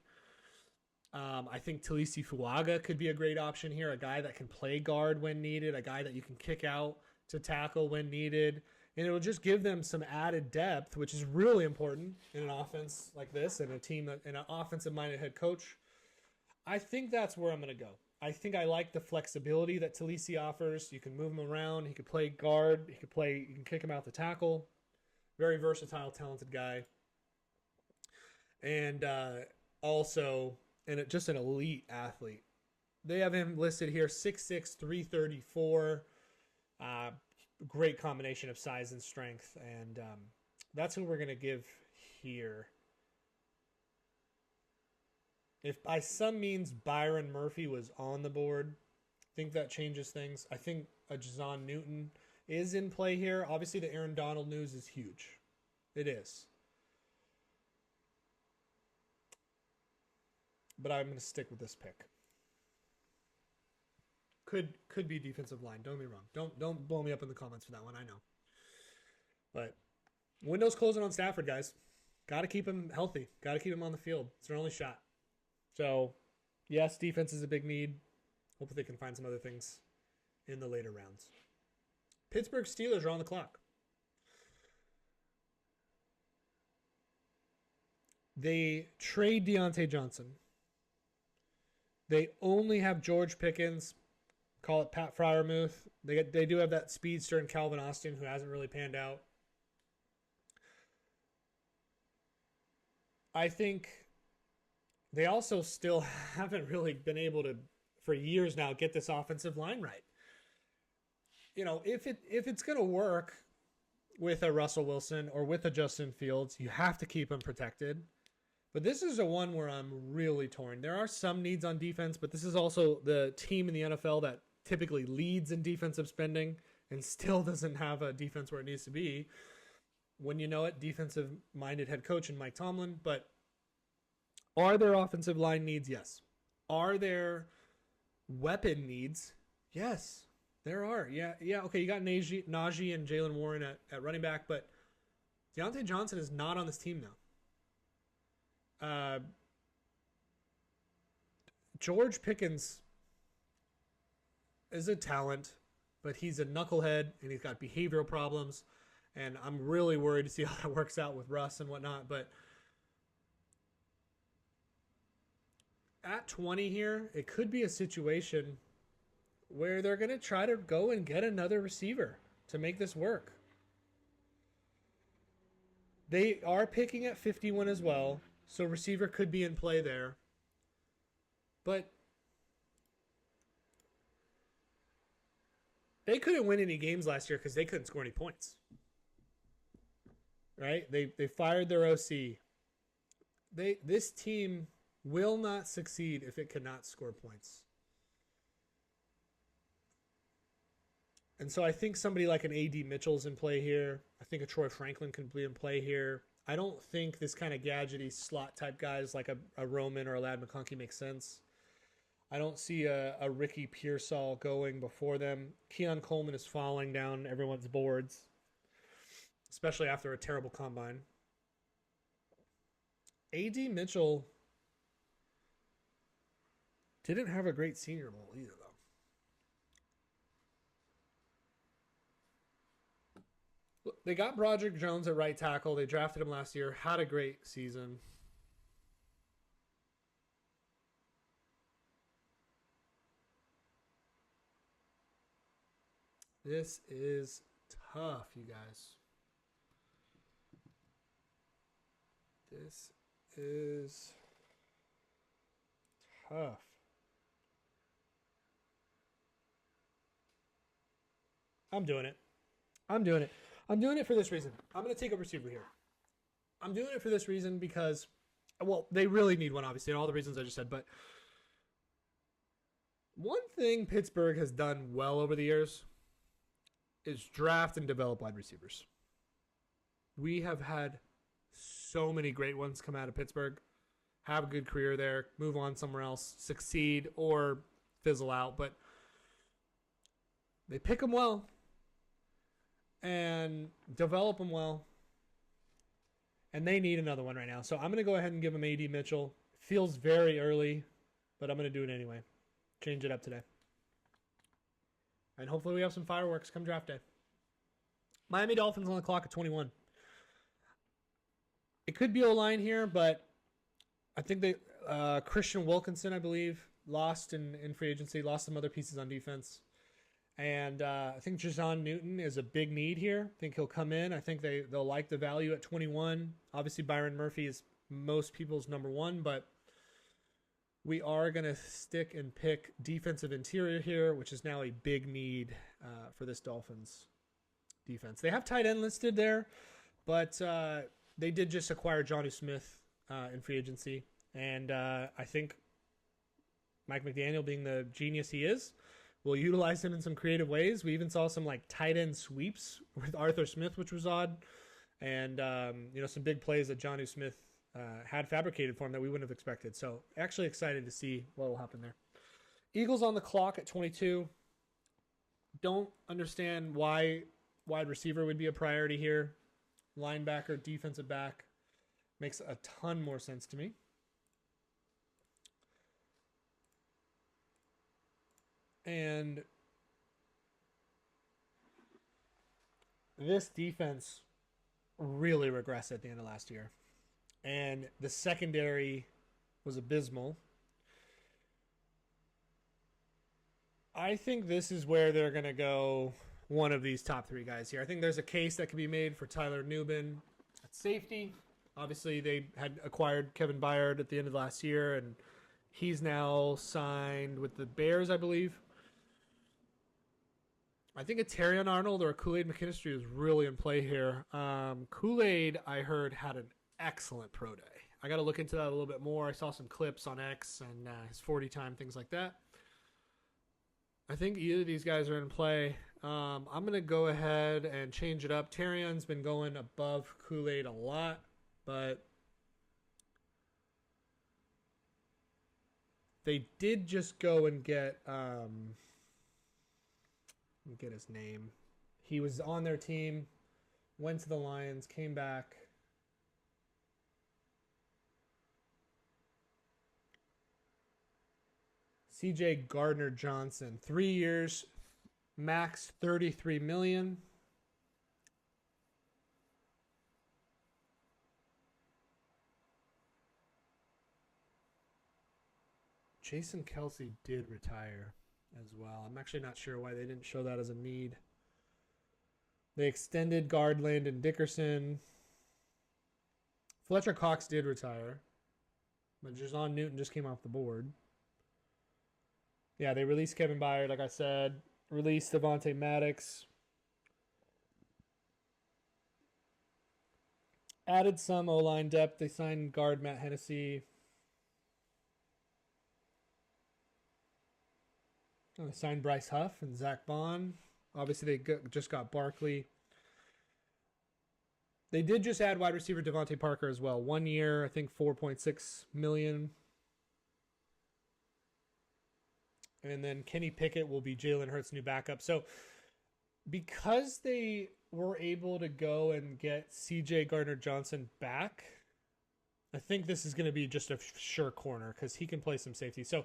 I think Talisi Fuaga could be a great option here. A guy that can play guard when needed. A guy that you can kick out to tackle when needed. And it will just give them some added depth, which is really important in an offense like this and a team and an offensive-minded head coach. I think that's where I'm going to go. I think I like the flexibility that Talisi offers. You can move him around. He could play guard. You can kick him out to tackle. Very versatile, talented guy. And also, just an elite athlete. They have him listed here, 6'6", 334. Great combination of size and strength. And that's who we're going to give here. If by some means Byron Murphy was on the board, I think that changes things. I think a Jazon Newton is in play here. Obviously, the Aaron Donald news is huge. It is. But I'm going to stick with this pick. Could be defensive line. Don't get me wrong. Don't blow me up in the comments for that one. I know. But window's closing on Stafford, guys. Got to keep him healthy. Got to keep him on the field. It's their only shot. So, yes, defense is a big need. Hopefully they can find some other things in the later rounds. Pittsburgh Steelers are on the clock. They trade Deontay Johnson. They only have George Pickens. Call it Pat Freiermuth. They do have that speedster in Calvin Austin who hasn't really panned out. I think they also still haven't really been able to, for years now, get this offensive line right. If it's going to work with a Russell Wilson or with a Justin Fields, you have to keep them protected. But this is a one where I'm really torn. There are some needs on defense, but this is also the team in the NFL that typically leads in defensive spending and still doesn't have a defense where it needs to be. When you know it, defensive-minded head coach and Mike Tomlin. But are there offensive line needs? Yes. Are there weapon needs? Yes. There are. Yeah. Yeah. Okay. You got Najee and Jalen Warren at running back, but Deontay Johnson is not on this team now. George Pickens is a talent, but he's a knucklehead and he's got behavioral problems. And I'm really worried to see how that works out with Russ and whatnot. But at 20 here, it could be a situation where they're going to try to go and get another receiver to make this work. They are picking at 51 as well, so receiver could be in play there. But they couldn't win any games last year because they couldn't score any points. Right? They fired their OC. This team will not succeed if it cannot score points. And so I think somebody like an A.D. Mitchell's in play here. I think a Troy Franklin could be in play here. I don't think this kind of gadgety slot type guys like a Roman or a Ladd McConkey makes sense. I don't see a Ricky Pearsall going before them. Keon Coleman is falling down everyone's boards, especially after a terrible combine. A.D. Mitchell didn't have a great Senior Bowl either, though. They got Broderick Jones at right tackle. They drafted him last year. Had a great season. This is tough, you guys. This is tough. I'm doing it. I'm doing it for this reason. I'm going to take a receiver here. I'm doing it for this reason because, well, they really need one, obviously, and all the reasons I just said. But one thing Pittsburgh has done well over the years is draft and develop wide receivers. We have had so many great ones come out of Pittsburgh, have a good career there, move on somewhere else, succeed, or fizzle out. But they pick them well and develop them well. And they need another one right now. So I'm going to go ahead and give them A.D. Mitchell. Feels very early, but I'm going to do it anyway. Change it up today. And hopefully we have some fireworks come draft day. Miami Dolphins on the clock at 21. It could be O-line here, but I think they Christian Wilkinson, I believe, lost in free agency, lost some other pieces on defense. And I think Jason Newton is a big need here. I think he'll come in. I think they'll like the value at 21. Obviously, Byron Murphy is most people's number one, but we are going to stick and pick defensive interior here, which is now a big need for this Dolphins defense. They have tight end listed there, but they did just acquire Jonnu Smith in free agency. And I think Mike McDaniel, being the genius he is, will utilize him in some creative ways. We even saw some like tight end sweeps with Arthur Smith, which was odd. And, some big plays that Jonnu Smith had fabricated for him that we wouldn't have expected. So actually excited to see what will happen there. Eagles on the clock at 22. Don't understand why wide receiver would be a priority here. Linebacker, defensive back. Makes a ton more sense to me. And this defense really regressed at the end of last year. And the secondary was abysmal. I think this is where they're going to go one of these top three guys here. I think there's a case that can be made for Tyler Nubin at safety. Obviously, they had acquired Kevin Byard at the end of last year, and he's now signed with the Bears, I believe. I think a Terrion Arnold or a Kool-Aid McKinstry is really in play here. Kool-Aid, I heard, had an excellent pro day. I got to look into that a little bit more. I saw some clips on X and his 40 time, things like that. I think either of these guys are in play. I'm going to go ahead and change it up. Terrion's been going above Kool-Aid a lot, but they did just go and get Let me get his name. He was on their team, went to the Lions, came back. CJ Gardner-Johnson, 3 years, max $33 million. Jason Kelsey did retire as well. I'm actually not sure why they didn't show that as a need. They extended guard Landon Dickerson. Fletcher Cox did retire, but Jason Newton just came off the board. Yeah, they released Kevin Byard, like I said. Released Devontae Maddox. Added some O-line depth. They signed guard Matt Hennessy. They signed Bryce Huff and Zach Bond. Obviously, they just got Barkley. They did just add wide receiver Devontae Parker as well. 1 year, I think $4.6 million. And then Kenny Pickett will be Jalen Hurts' new backup. So because they were able to go and get CJ Gardner-Johnson back, I think this is going to be just a sure corner because he can play some safety. So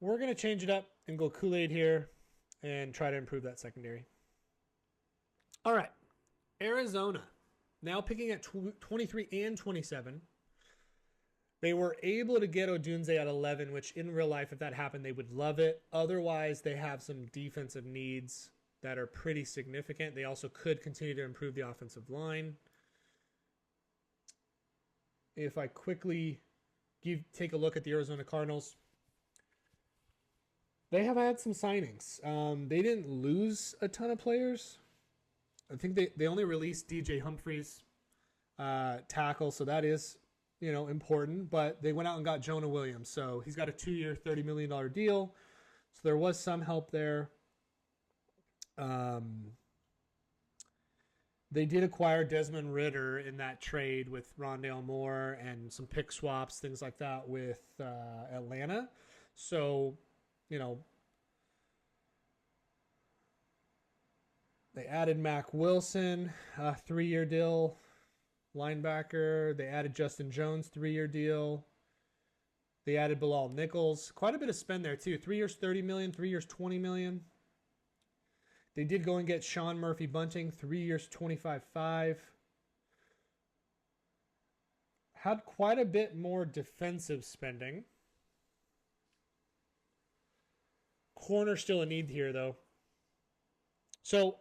we're going to change it up and go Kool-Aid here and try to improve that secondary. All right. Arizona, now picking at 23 and 27. They were able to get Odunze at 11, which in real life, if that happened, they would love it. Otherwise, they have some defensive needs that are pretty significant. They also could continue to improve the offensive line. If I quickly take a look at the Arizona Cardinals, they have had some signings. They didn't lose a ton of players. I think they only released DJ Humphries, tackle, so that is important, but they went out and got Jonah Williams. So he's got a 2-year, $30 million deal. So there was some help there. They did acquire Desmond Ridder in that trade with Rondale Moore and some pick swaps, things like that with Atlanta. So, they added Mac Wilson, a 3-year deal. Linebacker. They added Justin Jones, 3-year deal. They added Bilal Nichols. Quite a bit of spend there, too. 3 years, $30 million. 3 years, $20 million. They did go and get Sean Murphy Bunting, 3 years, $25.5. Had quite a bit more defensive spending. Corner still a need here, though. So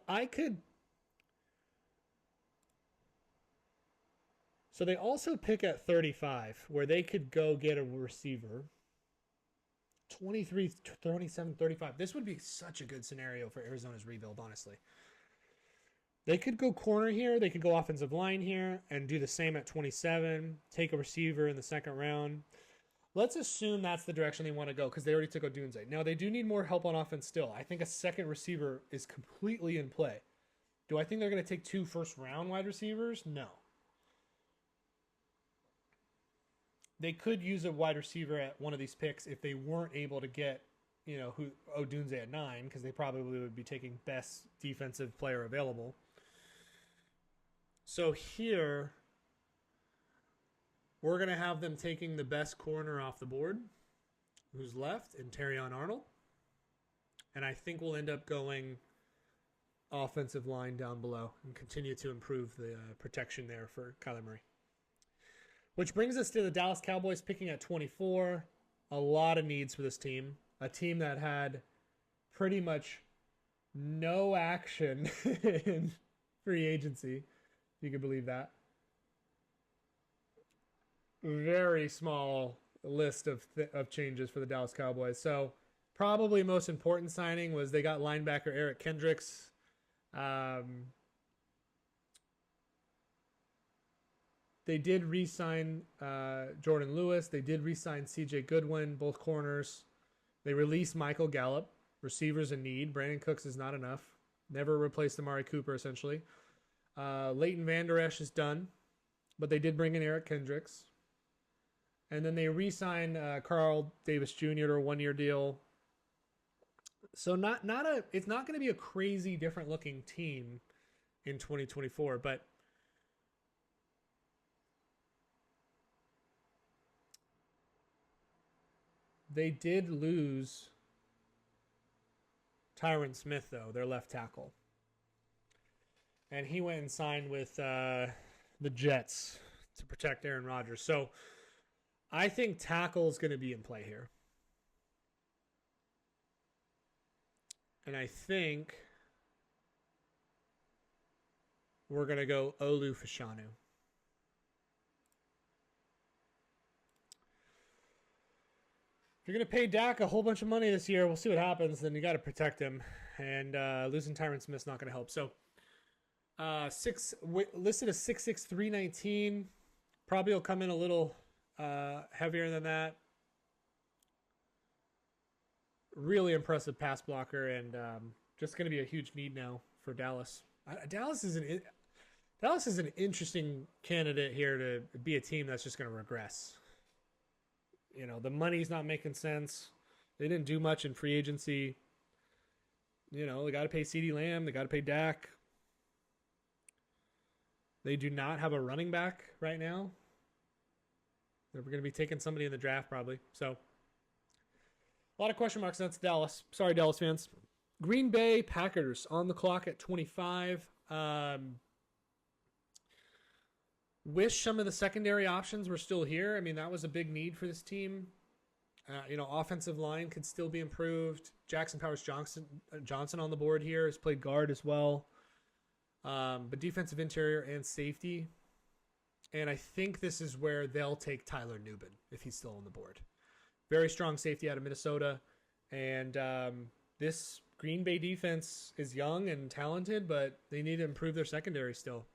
So they also pick at 35, where they could go get a receiver. 23, 27, 35. This would be such a good scenario for Arizona's rebuild, honestly. They could go corner here. They could go offensive line here and do the same at 27. Take a receiver in the second round. Let's assume that's the direction they want to go because they already took Odunze. Now, they do need more help on offense still. I think a second receiver is completely in play. Do I think they're going to take 2 first-round wide receivers? No. They could use a wide receiver at one of these picks if they weren't able to get, Odunze at 9, because they probably would be taking best defensive player available. So here, we're going to have them taking the best corner off the board, who's left, in Terrion Arnold. And I think we'll end up going offensive line down below and continue to improve the protection there for Kyler Murray. Which brings us to the Dallas Cowboys picking at 24. A lot of needs for this team. A team that had pretty much no action in free agency, if you could believe that. Very small list of changes for the Dallas Cowboys. So probably most important signing was they got linebacker Eric Kendricks. They did re-sign Jordan Lewis. They did re-sign C.J. Goodwin, both corners. They released Michael Gallup, receivers in need. Brandon Cooks is not enough. Never replaced Amari Cooper, essentially. Leighton Vander Esch is done, but they did bring in Eric Kendricks. And then they re-signed Carl Davis Jr. to a 1-year deal. So it's not going to be a crazy different looking team in 2024, but they did lose Tyron Smith, though, their left tackle. And he went and signed with the Jets to protect Aaron Rodgers. So I think tackle is going to be in play here. And I think we're going to go Olu Fashanu. If you're going to pay Dak a whole bunch of money this year, we'll see what happens. Then you got to protect him. And losing Tyron Smith's not going to help. So listed as 6'6", 319. Probably will come in a little heavier than that. Really impressive pass blocker, and just going to be a huge need now for Dallas. Dallas is an interesting candidate here to be a team that's just going to regress. You know, the money's not making sense. They didn't do much in free agency. You know, they got to pay CeeDee Lamb. They got to pay Dak. They do not have a running back right now. They're going to be taking somebody in the draft probably. So a lot of question marks. That's Dallas. Sorry, Dallas fans. Green Bay Packers on the clock at 25. Wish some of the secondary options were still here. I mean, that was a big need for this team. You know, offensive line could still be improved. Jackson Powers Johnson on the board here has played guard as well. But defensive interior and safety. And I think this is where they'll take Tyler Nubin if he's still on the board. Very strong safety out of Minnesota. And this Green Bay defense is young and talented, but they need to improve their secondary still.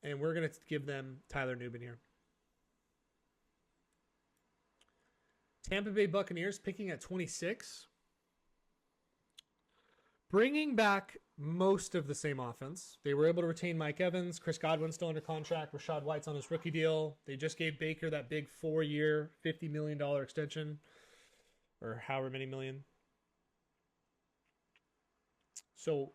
And we're going to give them Tyler Nubin here. Tampa Bay Buccaneers picking at 26. Bringing back most of the same offense. They were able to retain Mike Evans. Chris Godwin's still under contract. Rashad White's on his rookie deal. They just gave Baker that big 4-year, $50 million extension. Or however many million. So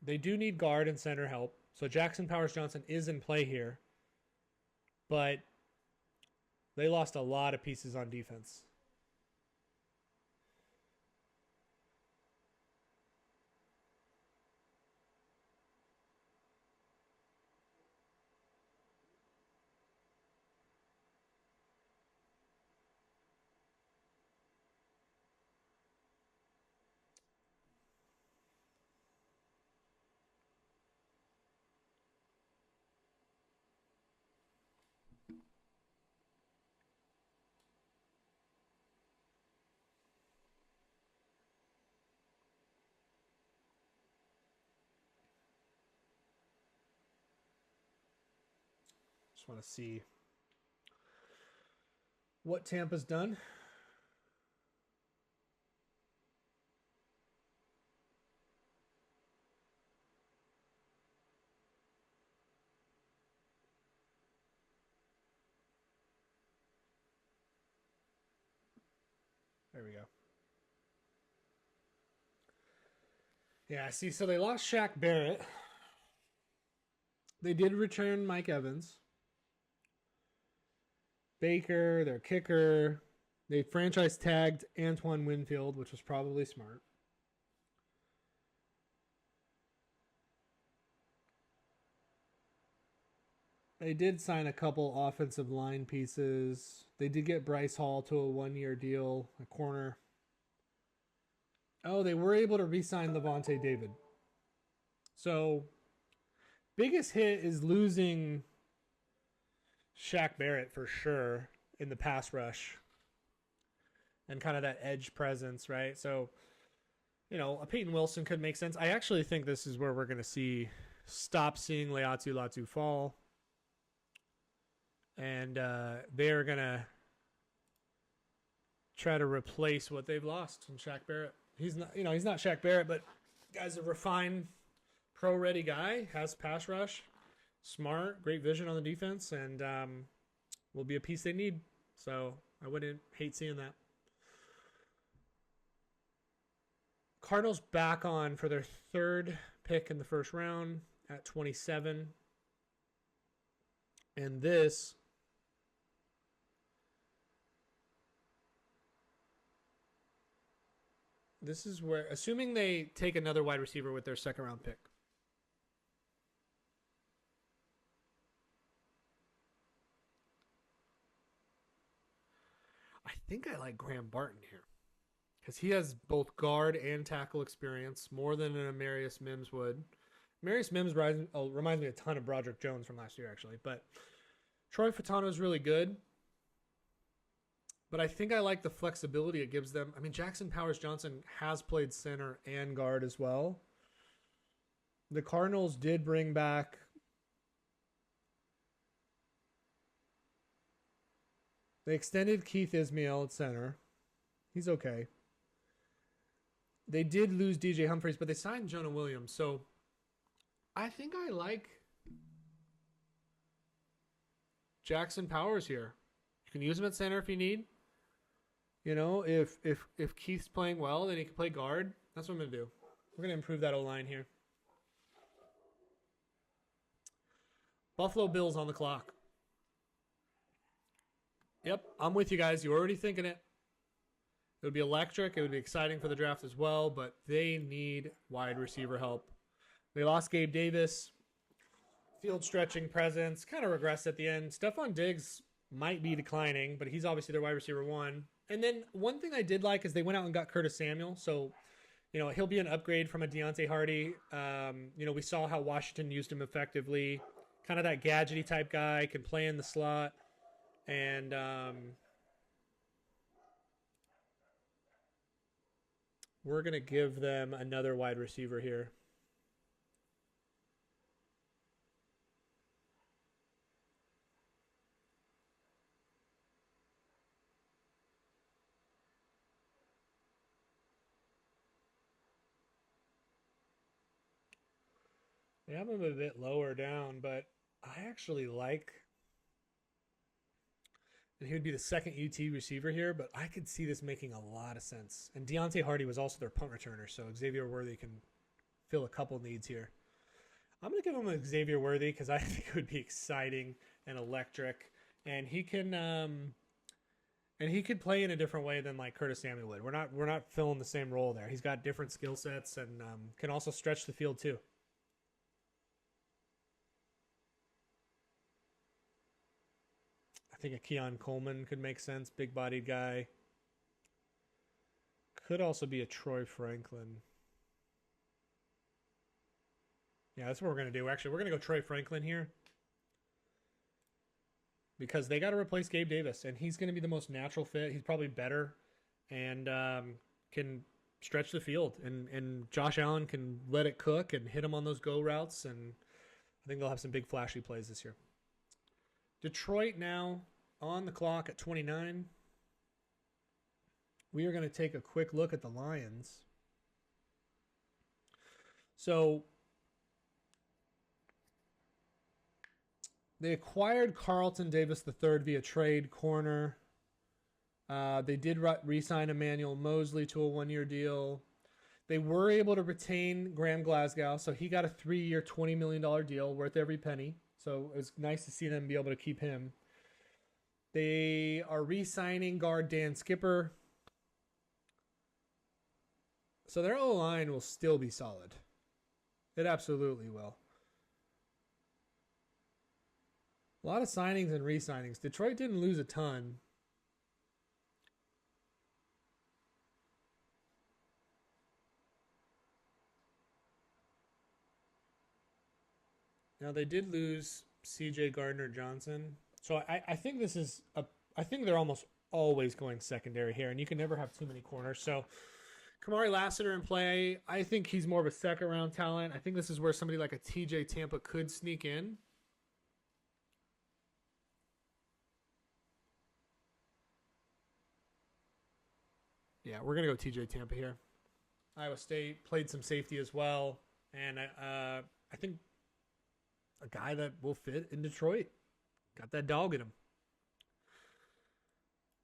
they do need guard and center help. So Jackson Powers Johnson is in play here. But they lost a lot of pieces on defense. Just want to see what Tampa's done. There we go. Yeah, see, so they lost Shaq Barrett. They did return Mike Evans. Baker, their kicker. They franchise tagged Antoine Winfield, which was probably smart. They did sign a couple offensive line pieces. They did get Bryce Hall to a 1-year deal, a corner. Oh, they were able to re-sign Levante David. So, biggest hit is losing Shaq Barrett for sure in the pass rush. And kind of that edge presence, right? So, you know, a Peyton Wilson could make sense. I actually think this is where we're going to stop seeing Leatu Latu fall. And they're going to try to replace what they've lost in Shaq Barrett. He's not Shaq Barrett, but guy's a refined, pro-ready guy, has pass rush, smart, great vision on the defense, and will be a piece they need. So I wouldn't hate seeing that. Cardinals back on for their third pick in the first round at 27. And this is where, assuming they take another wide receiver with their second round pick. I think I like Graham Barton here because he has both guard and tackle experience, more than an Amarius Mims would. Amarius Mims reminds me a ton of Broderick Jones from last year, actually. But Troy Fatano is really good. But I think I like the flexibility it gives them. I mean, Jackson Powers-Johnson has played center and guard as well. The Cardinals did bring back they extended Keith Ismail at center. He's okay. They did lose DJ Humphries, but they signed Jonah Williams. So I think I like Jackson Powers here. You can use him at center if you need. You know, if Keith's playing well, then he can play guard. That's what I'm going to do. We're going to improve that O-line here. Buffalo Bills on the clock. Yep, I'm with you guys. You're already thinking it. It would be electric. It would be exciting for the draft as well, but they need wide receiver help. They lost Gabe Davis. Field stretching presence. Kind of regressed at the end. Stephon Diggs might be declining, but he's obviously their wide receiver one. And then one thing I did like is they went out and got Curtis Samuel. So, you know, he'll be an upgrade from a Deontay Hardy. You know, we saw how Washington used him effectively. Kind of that gadgety type guy, can play in the slot. And we're going to give them another wide receiver here. They have him a bit lower down, but I actually like... And he would be the second UT receiver here, but I could see this making a lot of sense. And Deontay Hardy was also their punt returner, so Xavier Worthy can fill a couple needs here. I'm going to give him a Xavier Worthy because I think it would be exciting and electric. And he can could play in a different way than like Curtis Samuel would. We're not filling the same role there. He's got different skill sets and can also stretch the field too. I think a Keon Coleman could make sense. Big-bodied guy. Could also be a Troy Franklin. Yeah, that's what we're going to do. Actually, we're going to go Troy Franklin here. Because they got to replace Gabe Davis, and he's going to be the most natural fit. He's probably better and can stretch the field. And Josh Allen can let it cook and hit him on those go routes. And I think they'll have some big flashy plays this year. Detroit now on the clock at 29. We are going to take a quick look at the Lions. So they acquired Carlton Davis III via trade, corner. They did re-sign Emmanuel Mosley to a one-year deal. They were able to retain Graham Glasgow, so he got a 3-year, $20 million deal worth every penny. So it was nice to see them be able to keep him. They are re-signing guard Dan Skipper. So their O-line will still be solid. It absolutely will. A lot of signings and re-signings. Detroit didn't lose a ton. Now they did lose C.J. Gardner-Johnson, so I think this is I think they're almost always going secondary here, and you can never have too many corners. So Kamari Lassiter in play. I think he's more of a second round talent. I think this is where somebody like a T.J. Tampa could sneak in. Yeah, we're gonna go T.J. Tampa here. Iowa State played some safety as well, and I think a guy that will fit in Detroit. Got that dog in him.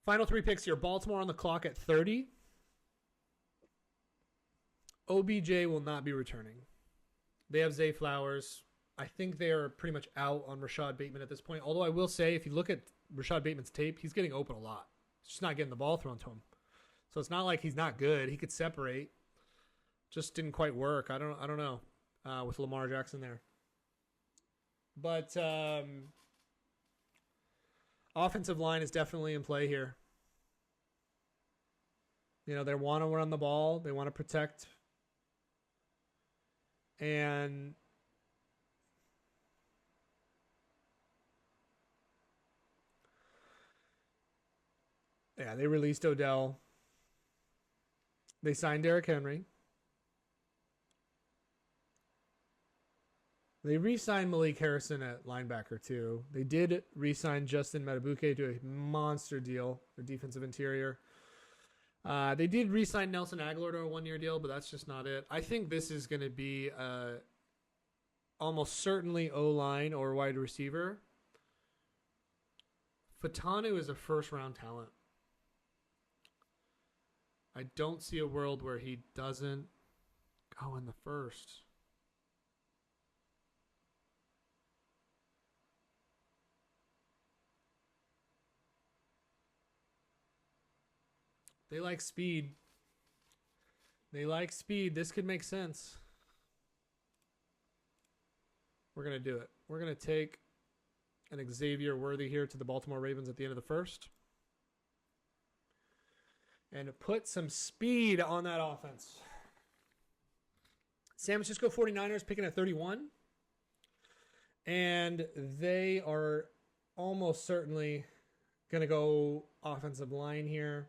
Final three picks here. Baltimore on the clock at 30. OBJ will not be returning. They have Zay Flowers. I think they are pretty much out on Rashad Bateman at this point. Although I will say, if you look at Rashad Bateman's tape, he's getting open a lot. He's just not getting the ball thrown to him. So it's not like he's not good. He could separate. Just didn't quite work. I don't know with Lamar Jackson there. But offensive line is definitely in play here. You know, they want to run the ball. They want to protect. And yeah, they released Odell. They signed Derrick Henry. They re-signed Malik Harrison at linebacker, too. They did re-sign Justin Matabuke to a monster deal for defensive interior. They did re-sign Nelson Aguilar to a one-year deal, but that's just not it. I think this is going to be almost certainly O-line or wide receiver. Fatanu is a first-round talent. I don't see a world where he doesn't go in the first. They like speed. They like speed. This could make sense. We're going to do it. We're going to take an Xavier Worthy here to the Baltimore Ravens at the end of the first. And put some speed on that offense. San Francisco 49ers picking at 31. And they are almost certainly going to go offensive line here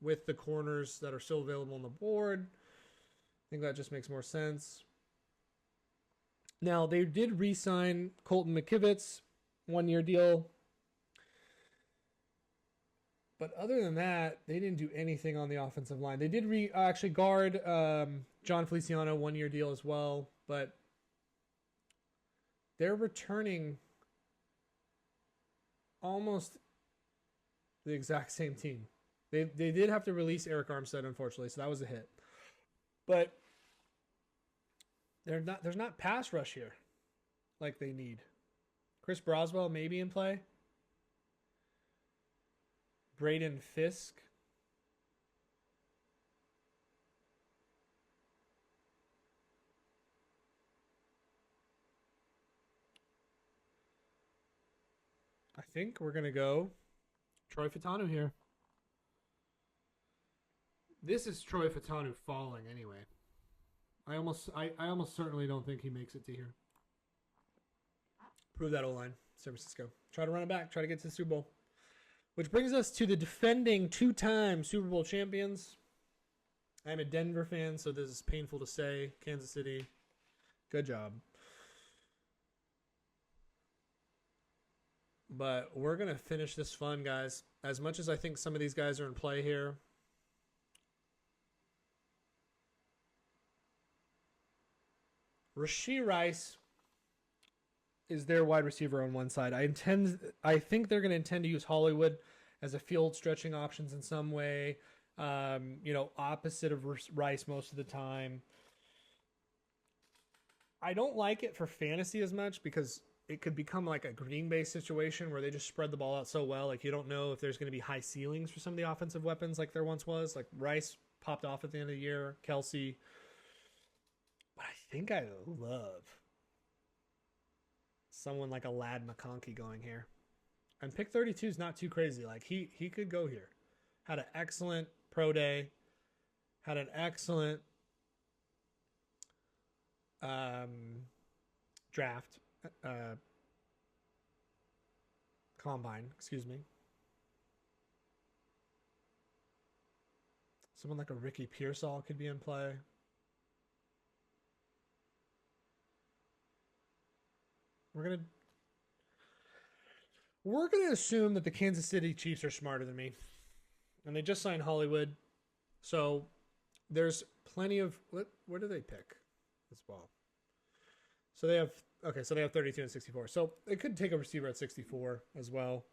with the corners that are still available on the board. I think that just makes more sense. Now, they did re-sign Colton McKivitz, one-year deal. But other than that, they didn't do anything on the offensive line. They did actually guard John Feliciano, one-year deal as well. But they're returning almost the exact same team. They did have to release Eric Armstead, unfortunately, so that was a hit. But there's not pass rush here like they need. Chris Broswell maybe in play. Braden Fisk. I think we're going to go Troy Fatanu here. This is Troy Fatanu falling anyway. I almost certainly don't think he makes it to here. Prove that O-line, San Francisco. Try to run it back. Try to get to the Super Bowl. Which brings us to the defending two-time Super Bowl champions. I'm a Denver fan, so this is painful to say. Kansas City, good job. But we're going to finish this fun, guys. As much as I think some of these guys are in play here, Rashee Rice is their wide receiver on one side. I think they're going to intend to use Hollywood as a field stretching options in some way. Opposite of Rice most of the time. I don't like it for fantasy as much because it could become like a Green Bay situation where they just spread the ball out so well. Like you don't know if there's going to be high ceilings for some of the offensive weapons like there once was. Like Rice popped off at the end of the year. Kelsey. But I think I love someone like a Ladd McConkey going here. And pick 32 is not too crazy. Like he could go here. Had an excellent pro day. Had an excellent draft. Combine, excuse me. Someone like a Ricky Pearsall could be in play. We're gonna assume that the Kansas City Chiefs are smarter than me, and they just signed Hollywood, so there's plenty of what do they pick as well? So they have 32 and 64. So they could take a receiver at 64 as well.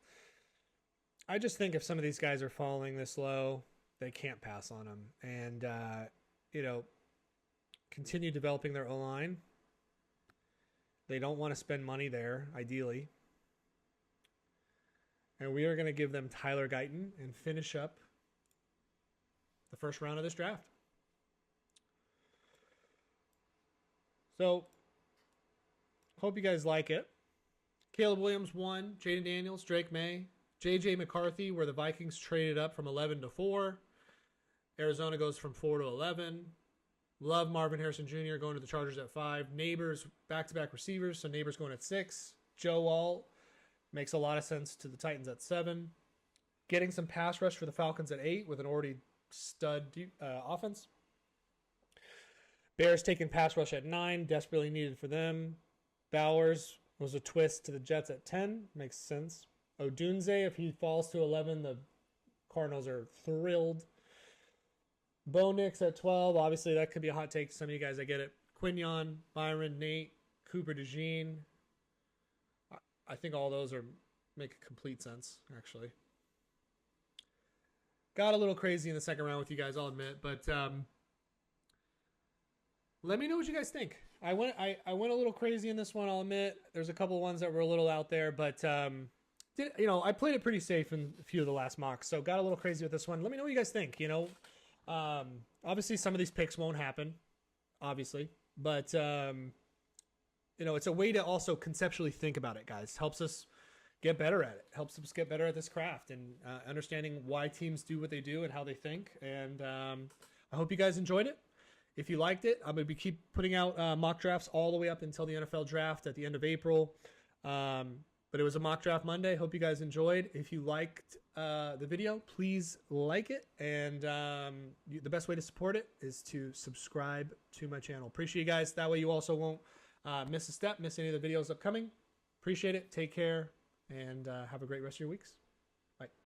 I just think if some of these guys are falling this low, they can't pass on them, and continue developing their O-line. They don't want to spend money there, ideally. And we are going to give them Tyler Guyton and finish up the first round of this draft. So, hope you guys like it. Caleb Williams 1, Jaden Daniels, Drake May, J.J. McCarthy, where the Vikings traded up from 11 to 4. Arizona goes from 4 to 11. Love Marvin Harrison Jr. going to the Chargers at 5. Neighbors, back-to-back receivers, so Neighbors going at 6. Joe Alt makes a lot of sense to the Titans at 7. Getting some pass rush for the Falcons at 8 with an already stud offense. Bears taking pass rush at 9, desperately needed for them. Bowers was a twist to the Jets at 10, makes sense. Odunze, if he falls to 11, the Cardinals are thrilled. Bo Nix at 12. Obviously, that could be a hot take to some of you guys. I get it. Quinion, Byron, Nate, Cooper DeJean. I think all those make complete sense, actually. Got a little crazy in the second round with you guys, I'll admit. But let me know what you guys think. I went a little crazy in this one, I'll admit. There's a couple of ones that were a little out there. But, I played it pretty safe in a few of the last mocks. So got a little crazy with this one. Let me know what you guys think, Obviously, some of these picks won't happen, obviously, but it's a way to also conceptually think about it, guys. Helps us get better at it. Helps us get better at this craft and understanding why teams do what they do and how they think. And I hope you guys enjoyed it. If you liked it, I'm going to keep putting out mock drafts all the way up until the NFL draft at the end of April. But it was a mock draft Monday. Hope you guys enjoyed. If you liked the video, please like it. And the best way to support it is to subscribe to my channel. Appreciate you guys. That way you also won't miss a step, miss any of the videos upcoming. Appreciate it. Take care, and have a great rest of your weeks.